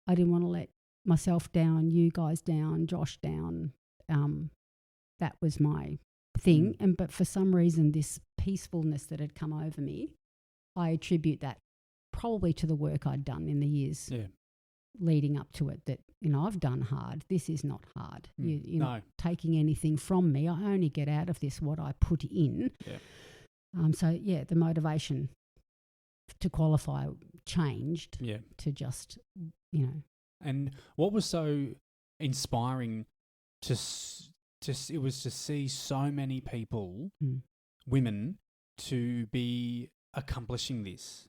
I didn't want to let myself down, you guys down, Josh down. That was my thing. But for some reason, this peacefulness that had come over me, I attribute that probably to the work I'd done in the years leading up to it. That I've done hard. This is not hard. You're not taking anything from me. I only get out of this what I put in. Yeah. The motivation to qualify changed to just, And what was so inspiring it was to see so many people, women, to be accomplishing this.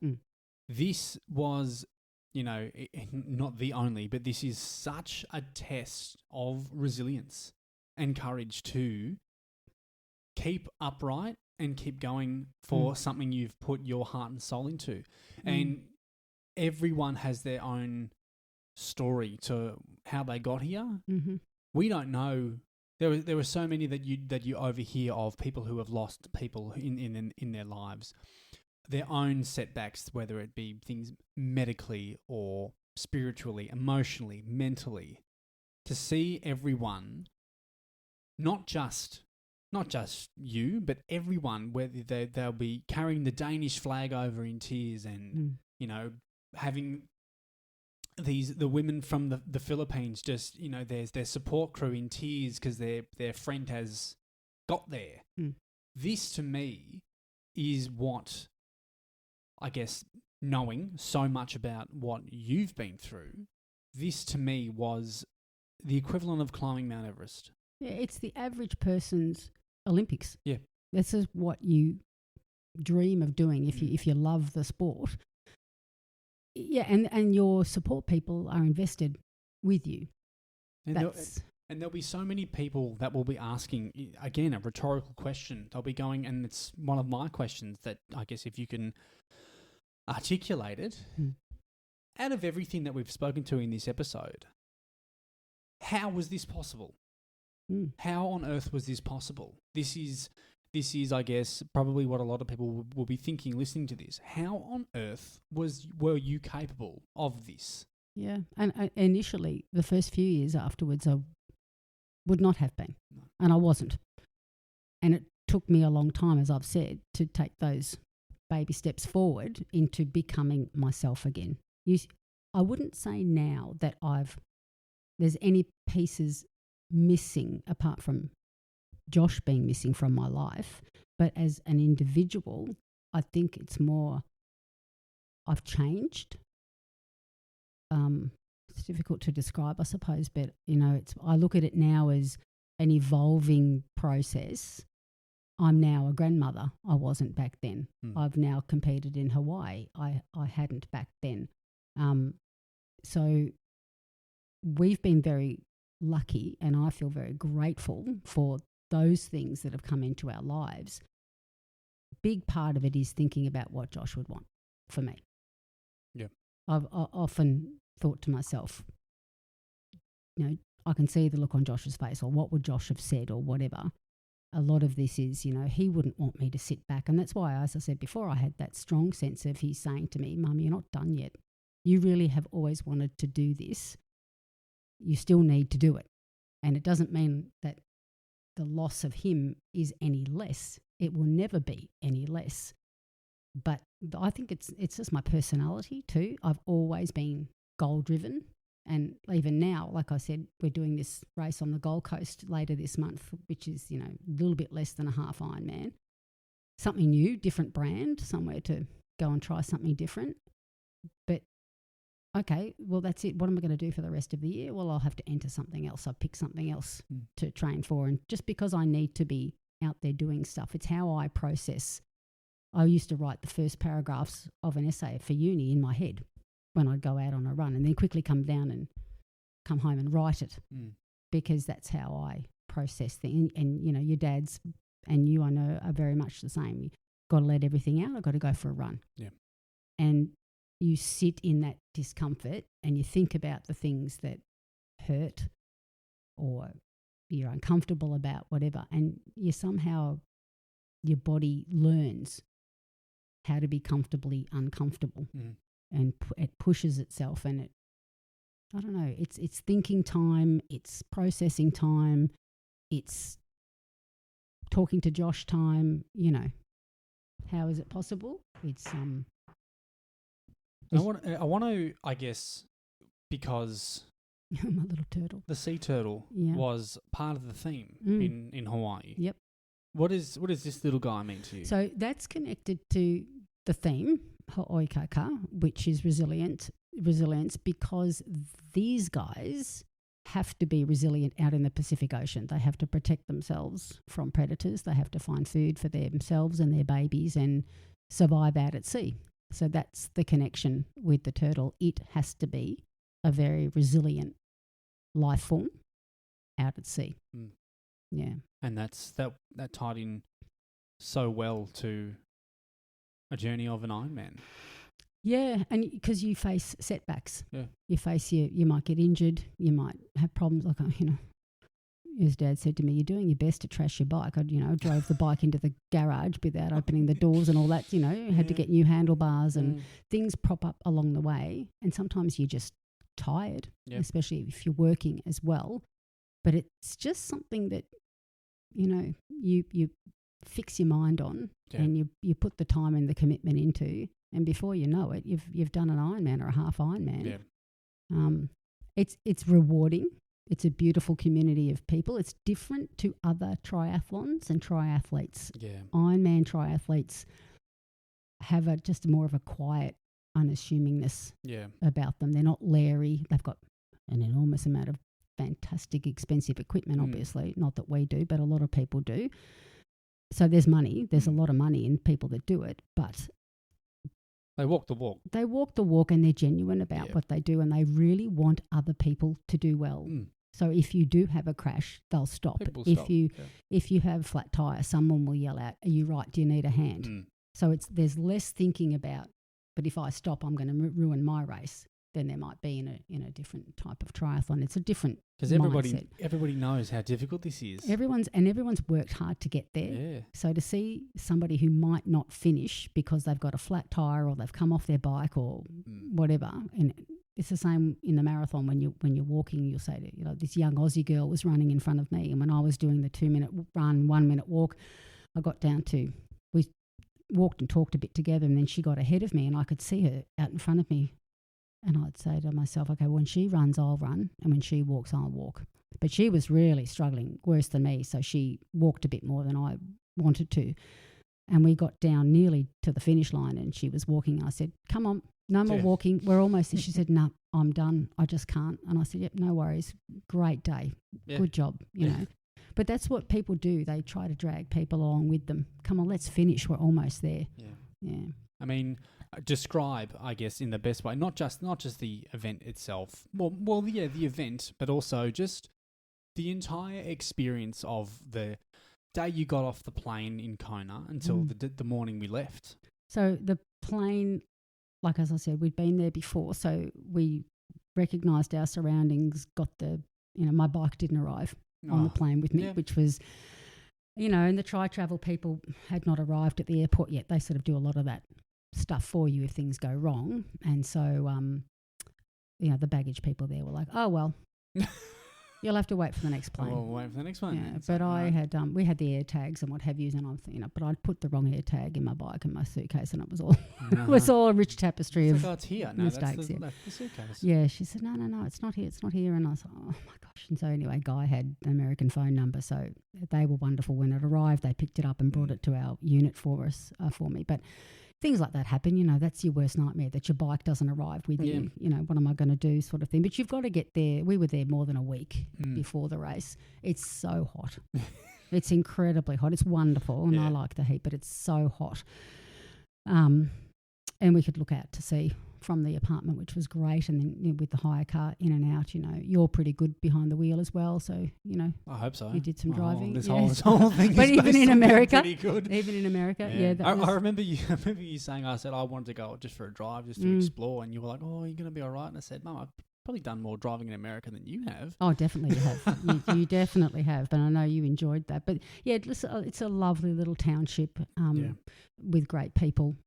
This was, not the only, but this is such a test of resilience and courage to keep upright and keep going for something you've put your heart and soul into. And everyone has their own story to how they got here. We don't know. There were so many that you overhear of people who have lost people in their lives, their own setbacks, whether it be things medically or spiritually, emotionally, mentally. To see everyone, not just you, but everyone, whether they'll be carrying the Danish flag over in tears and, having the women from the Philippines just, there's their support crew in tears because their friend has got there. This to me is what, I guess, knowing so much about what you've been through, this to me was the equivalent of climbing Mount Everest. Yeah, it's the average person's Olympics. Yeah. This is what you dream of doing if you love the sport. Yeah, and your support people are invested with you. And there'll be so many people that will be asking, again, a rhetorical question. They'll be going, and it's one of my questions that I guess if you can articulate it, out of everything that we've spoken to in this episode, how was this possible? How on earth was this possible? This is, I guess, probably what a lot of people will be thinking listening to this. How on earth were you capable of this? Yeah, and initially, the first few years afterwards, I would not have been, and I wasn't. And it took me a long time, as I've said, to take those baby steps forward into becoming myself again. I wouldn't say now that there's any pieces missing apart from Josh being missing from my life, but as an individual, I think it's more I've changed. It's difficult to describe, I suppose, but I look at it now as an evolving process. I'm now a grandmother. I wasn't back then. I've now competed in Hawaii. I hadn't back then. So we've been very lucky, and I feel very grateful for those things that have come into our lives. Big part of it is thinking about what Josh would want for me. Yeah. I've often thought to myself, I can see the look on Josh's face, or what would Josh have said, or whatever. A lot of this is, he wouldn't want me to sit back. And that's why, as I said before, I had that strong sense of he's saying to me, Mum, you're not done yet. You really have always wanted to do this. You still need to do it. And it doesn't mean that the loss of him is any less. It will never be any less. But I think it's just my personality too. I've always been goal-driven. And even now, like I said, we're doing this race on the Gold Coast later this month, which is, a little bit less than a half Ironman. Something new, different brand, somewhere to go and try something different. But, okay, well, that's it. What am I going to do for the rest of the year? Well, I'll have to enter something else. I'll pick something else to train for. And just because I need to be out there doing stuff, it's how I process. I used to write the first paragraphs of an essay for uni in my head when I'd go out on a run, and then quickly come down and come home and write it because that's how I process things. And your dads and you, I know, are very much the same. You've got to let everything out. I've got to go for a run. Yeah. And you sit in that discomfort and you think about the things that hurt or you're uncomfortable about, whatever, and your body learns how to be comfortably uncomfortable. And it pushes itself, and I don't know, it's thinking time, it's processing time, it's talking to Josh time, How is it possible? It's I want to, I guess, because my little turtle. The sea turtle was part of the theme in Hawaii. Yep. What does this little guy mean to you? So that's connected to the theme, Ho'oikaka, which is resilience, because these guys have to be resilient out in the Pacific Ocean. They have to protect themselves from predators. They have to find food for themselves and their babies and survive out at sea. So that's the connection with the turtle. It has to be a very resilient life form out at sea. Yeah. And that tied in so well to a journey of an Ironman. Yeah, and because you face setbacks. Yeah. You might get injured, you might have problems, like, his dad said to me, you're doing your best to trash your bike. I drove the bike into the garage without opening the doors and all that, had to get new handlebars and things prop up along the way. And sometimes you're just tired, especially if you're working as well. But it's just something that, you fix your mind on and you put the time and the commitment into, and before you know it, you've done an Ironman or a half Ironman. Yeah. It's rewarding. It's a beautiful community of people. It's different to other triathlons and triathletes. Yeah. Ironman triathletes have just more of a quiet unassummingness about them. They're not leery. They've got an enormous amount of fantastic, expensive equipment, obviously. Not that we do, but a lot of people do. So there's money. There's a lot of money in people that do it, but they walk the walk. They walk the walk, and they're genuine about what they do, and they really want other people to do well. So if you do have a crash, they'll stop. If you have a flat tire, someone will yell out, "Are you right? Do you need a hand?" So there's less thinking about, but if I stop, I'm going to ruin my race. Then there might be in a different type of triathlon. It's a different because everybody knows how difficult this is. Everyone's worked hard to get there. Yeah. So to see somebody who might not finish because they've got a flat tire or they've come off their bike or whatever, and it's the same in the marathon when you're walking. You'll say to this young Aussie girl was running in front of me, and when I was doing the 2-minute run, 1-minute walk, I got down to we walked and talked a bit together, and then she got ahead of me, and I could see her out in front of me. And I'd say to myself, okay, when she runs, I'll run. And when she walks, I'll walk. But she was really struggling, worse than me. So she walked a bit more than I wanted to. And we got down nearly to the finish line, and she was walking. I said, come on, no more walking. We're almost there. She said, no, I'm done. I just can't. And I said, yep, no worries. Great day. Good job, But that's what people do. They try to drag people along with them. Come on, let's finish. We're almost there. Yeah. I mean, describe, I guess, in the best way, not just the event itself. Well, yeah, the event, but also just the entire experience of the day you got off the plane in Kona until the morning we left. So the plane, like as I said, we'd been there before, so we recognised our surroundings, got my bike didn't arrive on the plane with me, which was, and the Tri-Travel people had not arrived at the airport yet. They sort of do a lot of that stuff for you if things go wrong. And so, the baggage people there were like, oh, well, you'll have to wait for the next plane. We'll wait for the next one. Yeah, but I had, we had the air tags and what have you, and I'm thinking, but I'd put the wrong air tag in my bike and my suitcase, and it was all it was all a rich tapestry of it's here. No, mistakes. That's the suitcase. Yeah, she said, no, it's not here, and I was like, oh my gosh. And so anyway, Guy had an American phone number, so they were wonderful when it arrived. They picked it up and brought it to our unit for me, but. Things like that happen, that's your worst nightmare, that your bike doesn't arrive with you. What am I going to do sort of thing. But you've got to get there. We were there more than a week before the race. It's so hot. It's incredibly hot. It's wonderful, and I like the heat, but it's so hot. And we could look out to sea from the apartment, which was great, and then with the hire car in and out, you're pretty good behind the wheel as well, so I hope so. You did some driving. This whole thing, but is even in America, pretty good. Even in America, I remember you saying, I said I wanted to go just for a drive, just to explore, and you were like, "Oh, you're going to be all right," and I said, "Mum, I've probably done more driving in America than you have." Oh, definitely you have. you definitely have, but I know you enjoyed that. But yeah, it's a lovely little township with great people.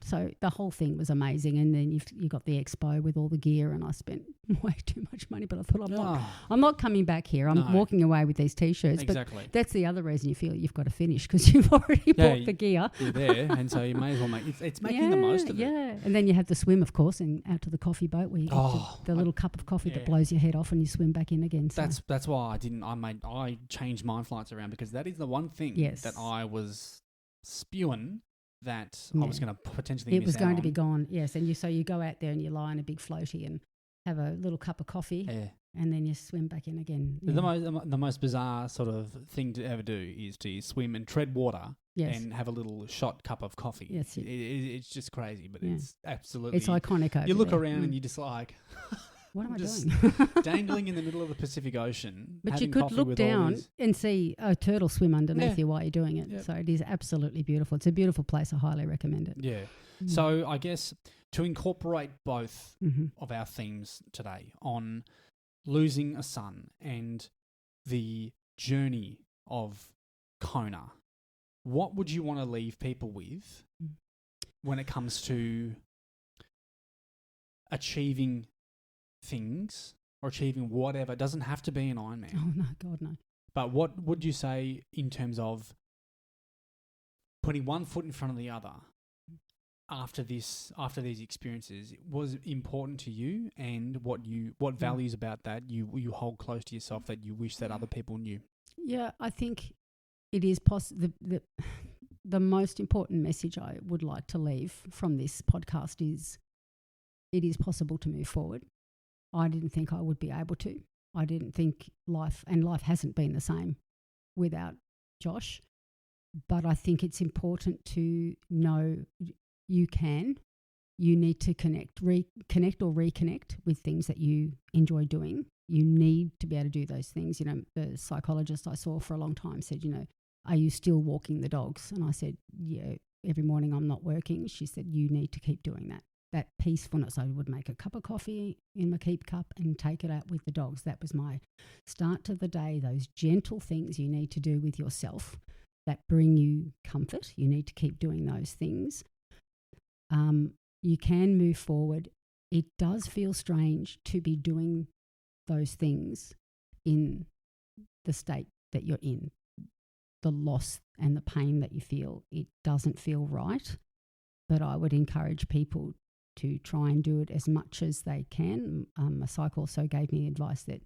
So the whole thing was amazing, and then you got the expo with all the gear, and I spent way too much money. But I thought I'm not coming back here. I'm walking away with these t-shirts. Exactly. But that's the other reason you feel you've got to finish, because you've already bought the gear. You're there, and so you may as well make it's making the most of it. Yeah, and then you have the swim, of course, and out to the coffee boat where you get the little cup of coffee that blows your head off, and you swim back in again. So. That's why I changed my flights around, because that is the one thing that I was spewing. That I was going to potentially miss out on. It was going to be gone, yes. And you go out there and you lie on a big floaty and have a little cup of coffee, and then you swim back in again. Yeah. The most bizarre sort of thing to ever do is to swim and tread water and have a little shot cup of coffee. Yes, it's just crazy, but it's absolutely... It's iconic over You look there. around and you're just like... What am I doing? Dangling in the middle of the Pacific Ocean. But you could look down and see a turtle swim underneath you while you're doing it. Yep. So it is absolutely beautiful. It's a beautiful place. I highly recommend it. Yeah. So I guess to incorporate both of our themes today on losing a son and the journey of Kona, what would you want to leave people with when it comes to achieving things or achieving whatever? It doesn't have to be an Ironman. Oh, no, God, no. But what would you say in terms of putting one foot in front of the other after these experiences was important to you, and what values about that you hold close to yourself that you wish that other people knew? Yeah, I think it is the most important message I would like to leave from this podcast is it is possible to move forward. I didn't think I would be able to. I didn't think life hasn't been the same without Josh. But I think it's important to know you need to reconnect with things that you enjoy doing. You need to be able to do those things. The psychologist I saw for a long time said, are you still walking the dogs? And I said, yeah, every morning I'm not working. She said, you need to keep doing that. That peacefulness. I would make a cup of coffee in my keep cup and take it out with the dogs. That was my start to the day. Those gentle things you need to do with yourself that bring you comfort. You need to keep doing those things. You can move forward. It does feel strange to be doing those things in the state that you're in. The loss and the pain that you feel, it doesn't feel right. But I would encourage people to try and do it as much as they can. A psych also gave me advice that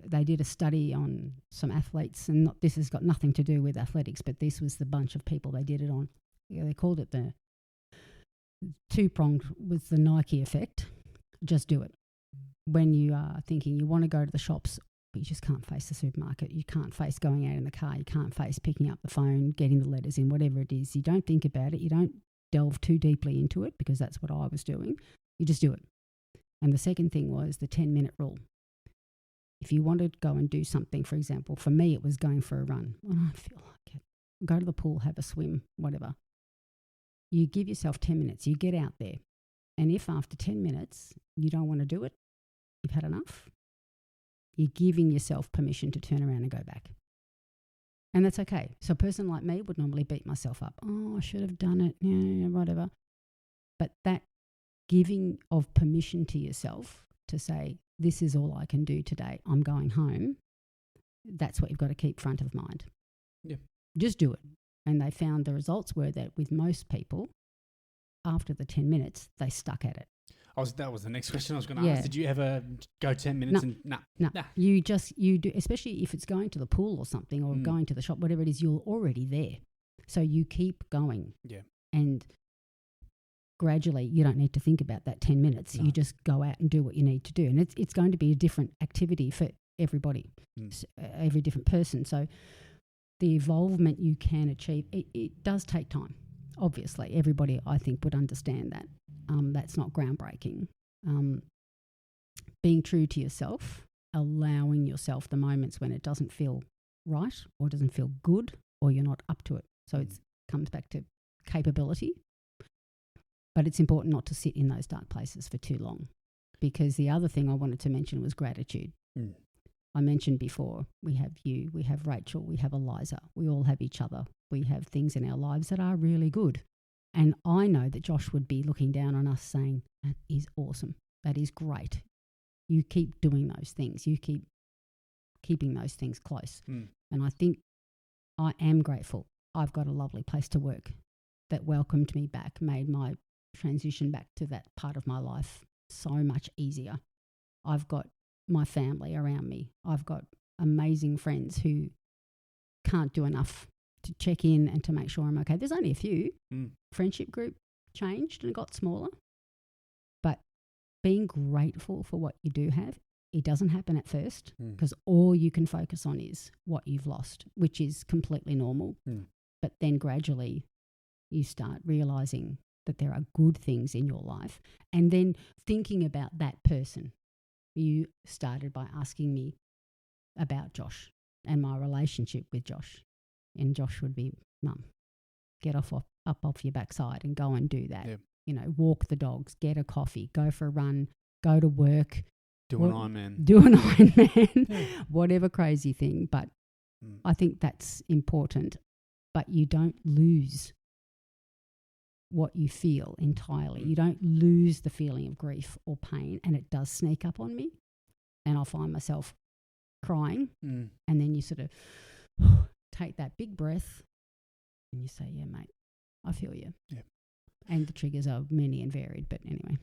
they did a study on some athletes, and this has got nothing to do with athletics, but this was the bunch of people they did it on. They called it the two-pronged with the Nike effect. Just do it. When you are thinking you want to go to the shops, but you just can't face the supermarket. You can't face going out in the car. You can't face picking up the phone, getting the letters in, whatever it is. You don't think about it. You don't delve too deeply into it, because that's what I was doing. You just do it. And the second thing was the 10-minute rule. If you wanted to go and do something, for example, for me it was going for a run. When I feel like it, go to the pool, have a swim, whatever. You give yourself 10 minutes. You get out there. And if after 10 minutes you don't want to do it, you've had enough, you're giving yourself permission to turn around and go back. And that's okay. So a person like me would normally beat myself up. Oh, I should have done it, whatever. But that giving of permission to yourself to say, this is all I can do today, I'm going home, that's what you've got to keep front of mind. Yeah. Just do it. And they found the results were that with most people, after the 10 minutes, they stuck at it. That was the next question I was going to ask. Did you ever go 10 minutes No. Nah. You do, especially if it's going to the pool or something, or going to the shop, whatever it is, you're already there. So you keep going. Yeah. And gradually, you don't need to think about that 10 minutes. No. You just go out and do what you need to do. And it's going to be a different activity for everybody, every different person. So the involvement you can achieve, it does take time. Obviously, everybody, I think, would understand that. That's not groundbreaking. Being true to yourself, allowing yourself the moments when it doesn't feel right or doesn't feel good or you're not up to it. So it comes back to capability. But it's important not to sit in those dark places for too long, because the other thing I wanted to mention was gratitude. I mentioned before, we have you, we have Rachel, we have Eliza, we all have each other. We have things in our lives that are really good. And I know that Josh would be looking down on us saying, that is awesome. That is great. You keep doing those things. You keep keeping those things close. And I think I am grateful. I've got a lovely place to work that welcomed me back, made my transition back to that part of my life so much easier. I've got my family around me. I've got amazing friends who can't do enough to check in and to make sure I'm okay. There's only a few. Friendship group changed and got smaller. But being grateful for what you do have, it doesn't happen at first, because all you can focus on is what you've lost, which is completely normal. But then gradually you start realising that there are good things in your life, and then thinking about that person. You started by asking me about Josh and my relationship with Josh. And Josh would be, Mum, get up off your backside and go and do that. Yep. You know, walk the dogs, get a coffee, go for a run, go to work. Do an Ironman. Do an Ironman, whatever crazy thing. But I think that's important. But you don't lose what you feel entirely. You don't lose the feeling of grief or pain, and it does sneak up on me. And I'll find myself crying, and then you sort of take that big breath and you say, yeah, mate, I feel you. Yeah. And the triggers are many and varied, but anyway.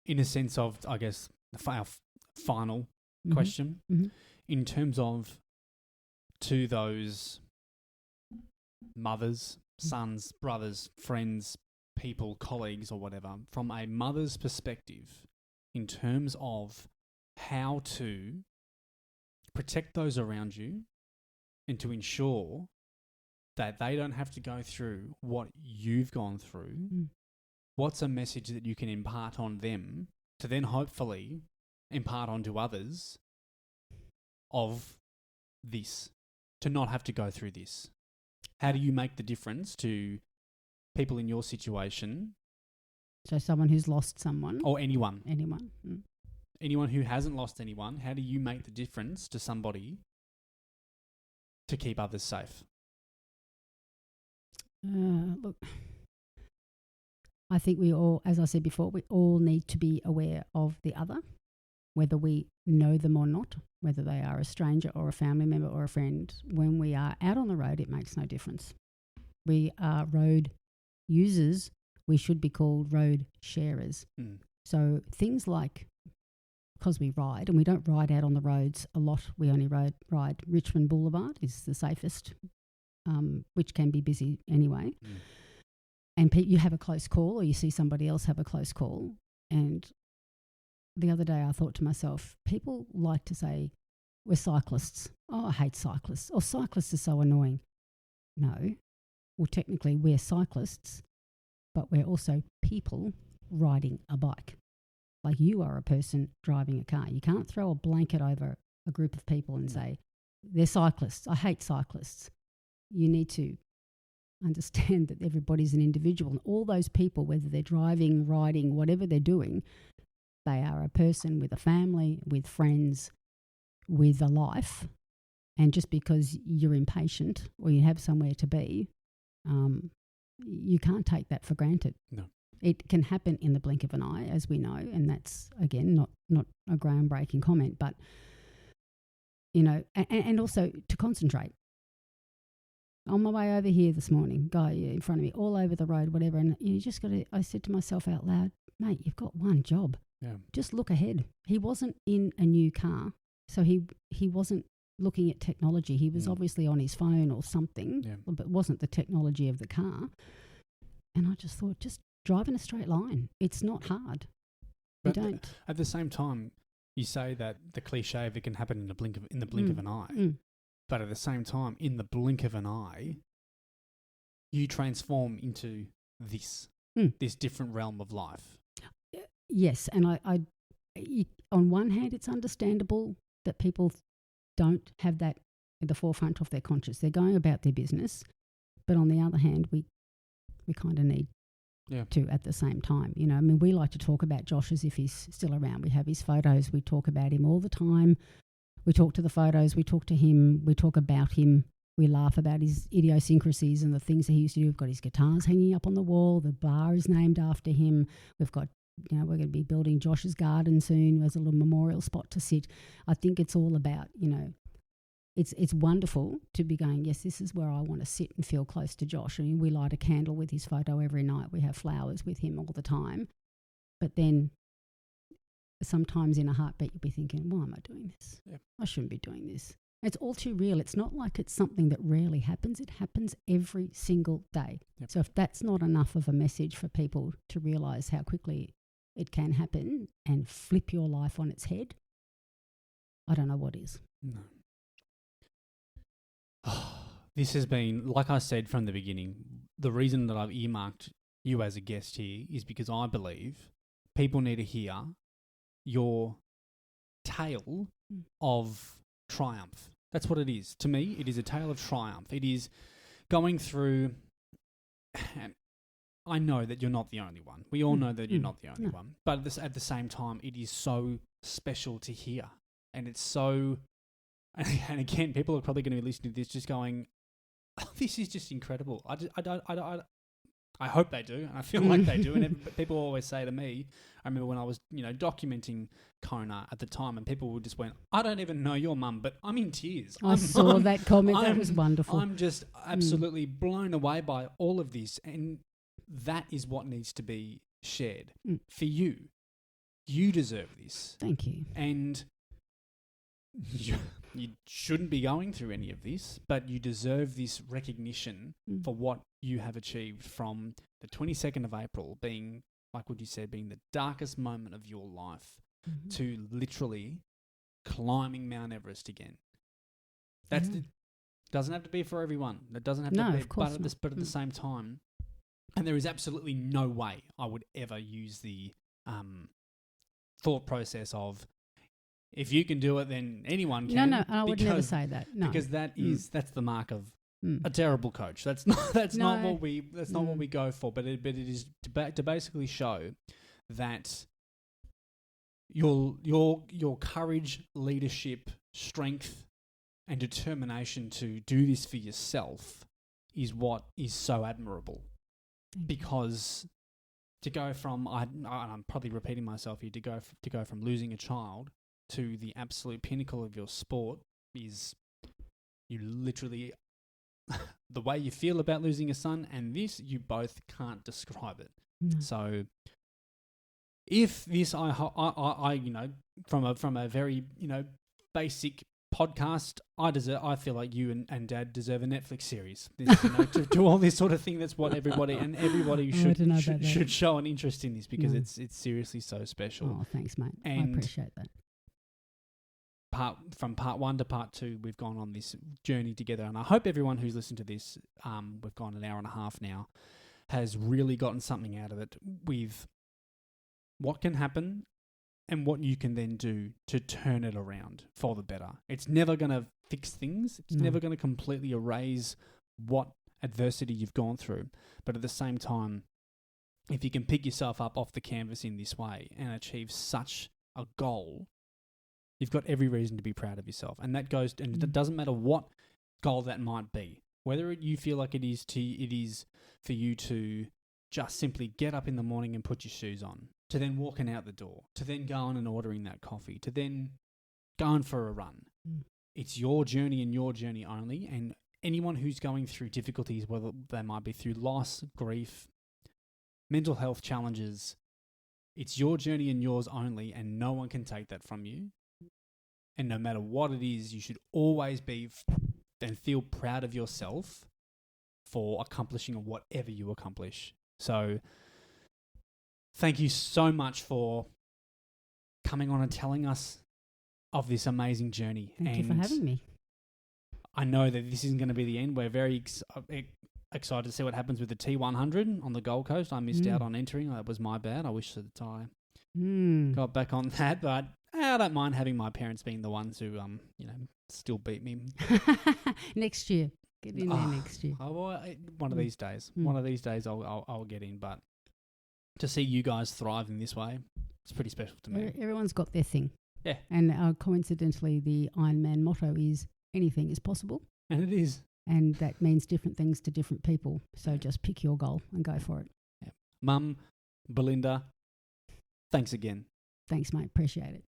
In a sense of, I guess, our final question, in terms of to those mothers, sons, brothers, friends, people, colleagues or whatever, from a mother's perspective, in terms of how to protect those around you and to ensure that they don't have to go through what you've gone through, what's a message that you can impart on them to then hopefully impart onto others of this, to not have to go through this? How do you make the difference to people in your situation? So someone who's lost someone? Or anyone. Anyone. Anyone who hasn't lost anyone, how do you make the difference to somebody to keep others safe? Look, I think we all, as I said before, we all need to be aware of the other, whether we know them or not, whether they are a stranger or a family member or a friend. When we are out on the road, it makes no difference. We are road users. We should be called road sharers. So things like, because we ride, and we don't ride out on the roads a lot, we only ride Richmond Boulevard is the safest, which can be busy anyway. And you have a close call, or you see somebody else have a close call. And the other day I thought to myself, people like to say, we're cyclists. Oh, I hate cyclists. Or cyclists are so annoying. No. Well, technically we're cyclists, but we're also people riding a bike. Like you are a person driving a car. You can't throw a blanket over a group of people and say, they're cyclists. I hate cyclists. You need to understand that everybody's an individual, and all those people, whether they're driving, riding, whatever they're doing, they are a person with a family, with friends, with a life. And just because you're impatient or you have somewhere to be, you can't take that for granted. No. It can happen in the blink of an eye, as we know, and that's, again, not a groundbreaking comment, but, you know, and also to concentrate. On my way over here this morning, guy in front of me, all over the road, whatever, and you just got to, I said to myself out loud, mate, you've got one job. Yeah. Just look ahead. He wasn't in a new car, so he wasn't looking at technology. He was obviously on his phone or something, but it wasn't the technology of the car. And I just thought, just drive in a straight line. It's not hard. But at the same time, you say that the cliche of it can happen in the blink of an eye. But at the same time, in the blink of an eye, you transform into this different realm of life. Yes, and I on one hand, it's understandable that people don't have that at the forefront of their conscious. They're going about their business, but on the other hand, we kind of need to at the same time. You know, I mean, we like to talk about Josh as if he's still around. We have his photos. We talk about him all the time. We talk to the photos. We talk to him. We talk about him. We laugh about his idiosyncrasies and the things that he used to do. We've got his guitars hanging up on the wall. The bar is named after him. We've got, you know, we're going to be building Josh's garden soon. There's a little memorial spot to sit. I think it's all about, you know, it's wonderful to be going, yes, this is where I want to sit and feel close to Josh. I mean, we light a candle with his photo every night. We have flowers with him all the time. But then sometimes in a heartbeat you'll be thinking, why am I doing this? I shouldn't be doing this. It's all too real. It's not like it's something that rarely happens. It happens every single day. So if that's not enough of a message for people to realise how quickly it can happen and flip your life on its head, I don't know what is. No. This has been, like I said from the beginning, the reason that I've earmarked you as a guest here is because I believe people need to hear your tale of triumph. That's what it is. To me, it is a tale of triumph. It is going through, and I know that you're not the only one. We all know that you're not the only one. But at the same time, it is so special to hear. And it's so, and again, people are probably going to be listening to this just going, oh, this is just incredible. I hope they do, and I feel like they do. And people always say to me, I remember when I was, you know, documenting Kona at the time, and people would just went, I don't even know your mum, but I'm in tears. I saw that comment. That was wonderful. I'm just absolutely blown away by all of this, and that is what needs to be shared for you. You deserve this. Thank you. And you shouldn't be going through any of this, but you deserve this recognition for what you have achieved from the 22nd of April being, like what you said, being the darkest moment of your life to literally climbing Mount Everest again. That's doesn't have to be for everyone. That doesn't have to be, of course but at the same time, and there is absolutely no way I would ever use the thought process of, if you can do it, then anyone can. No, I would never say that. No, because that's the mark of a terrible coach. That's not what we go for. But it is to basically show that your courage, leadership, strength, and determination to do this for yourself is what is so admirable. Because to go from I'm probably repeating myself here, to go from losing a child to the absolute pinnacle of your sport is, you literally, the way you feel about losing a son and this, you both can't describe it. So if this, I you know, from a very, you know, basic podcast, I feel like you and Dad deserve a Netflix series. This, you know, to do all this sort of thing. That's what everybody should show an interest in this, because it's seriously so special. Oh, thanks, mate. And I appreciate that. from part 1 to part 2, we've gone on this journey together, and I hope everyone who's listened to this, we've gone an hour and a half now, has really gotten something out of it with what can happen and what you can then do to turn it around for the better. It's never going to fix things. It's never going to completely erase what adversity you've gone through. But at the same time, if you can pick yourself up off the canvas in this way and achieve such a goal, you've got every reason to be proud of yourself. And that goes, and it doesn't matter what goal that might be. Whether you feel like it is for you to just simply get up in the morning and put your shoes on, to then walking out the door, to then going and ordering that coffee, to then going for a run. It's your journey and your journey only. And anyone who's going through difficulties, whether they might be through loss, grief, mental health challenges, it's your journey and yours only, and no one can take that from you. And no matter what it is, you should always be and feel proud of yourself for accomplishing whatever you accomplish. So thank you so much for coming on and telling us of this amazing journey. Thank you for having me. I know that this isn't going to be the end. We're very excited to see what happens with the T100 on the Gold Coast. I missed out on entering. That was my bad. I wish that I got back on that, but I don't mind having my parents being the ones who, still beat me. Next year. Get in there next year. One of these days. One of these days I'll get in, but to see you guys thrive in this way, it's pretty special to me. Everyone's got their thing. Yeah. And coincidentally, the Ironman motto is anything is possible. And it is. And that means different things to different people. So just pick your goal and go for it. Yeah. Mum, Belinda, thanks again. Thanks, mate. Appreciate it.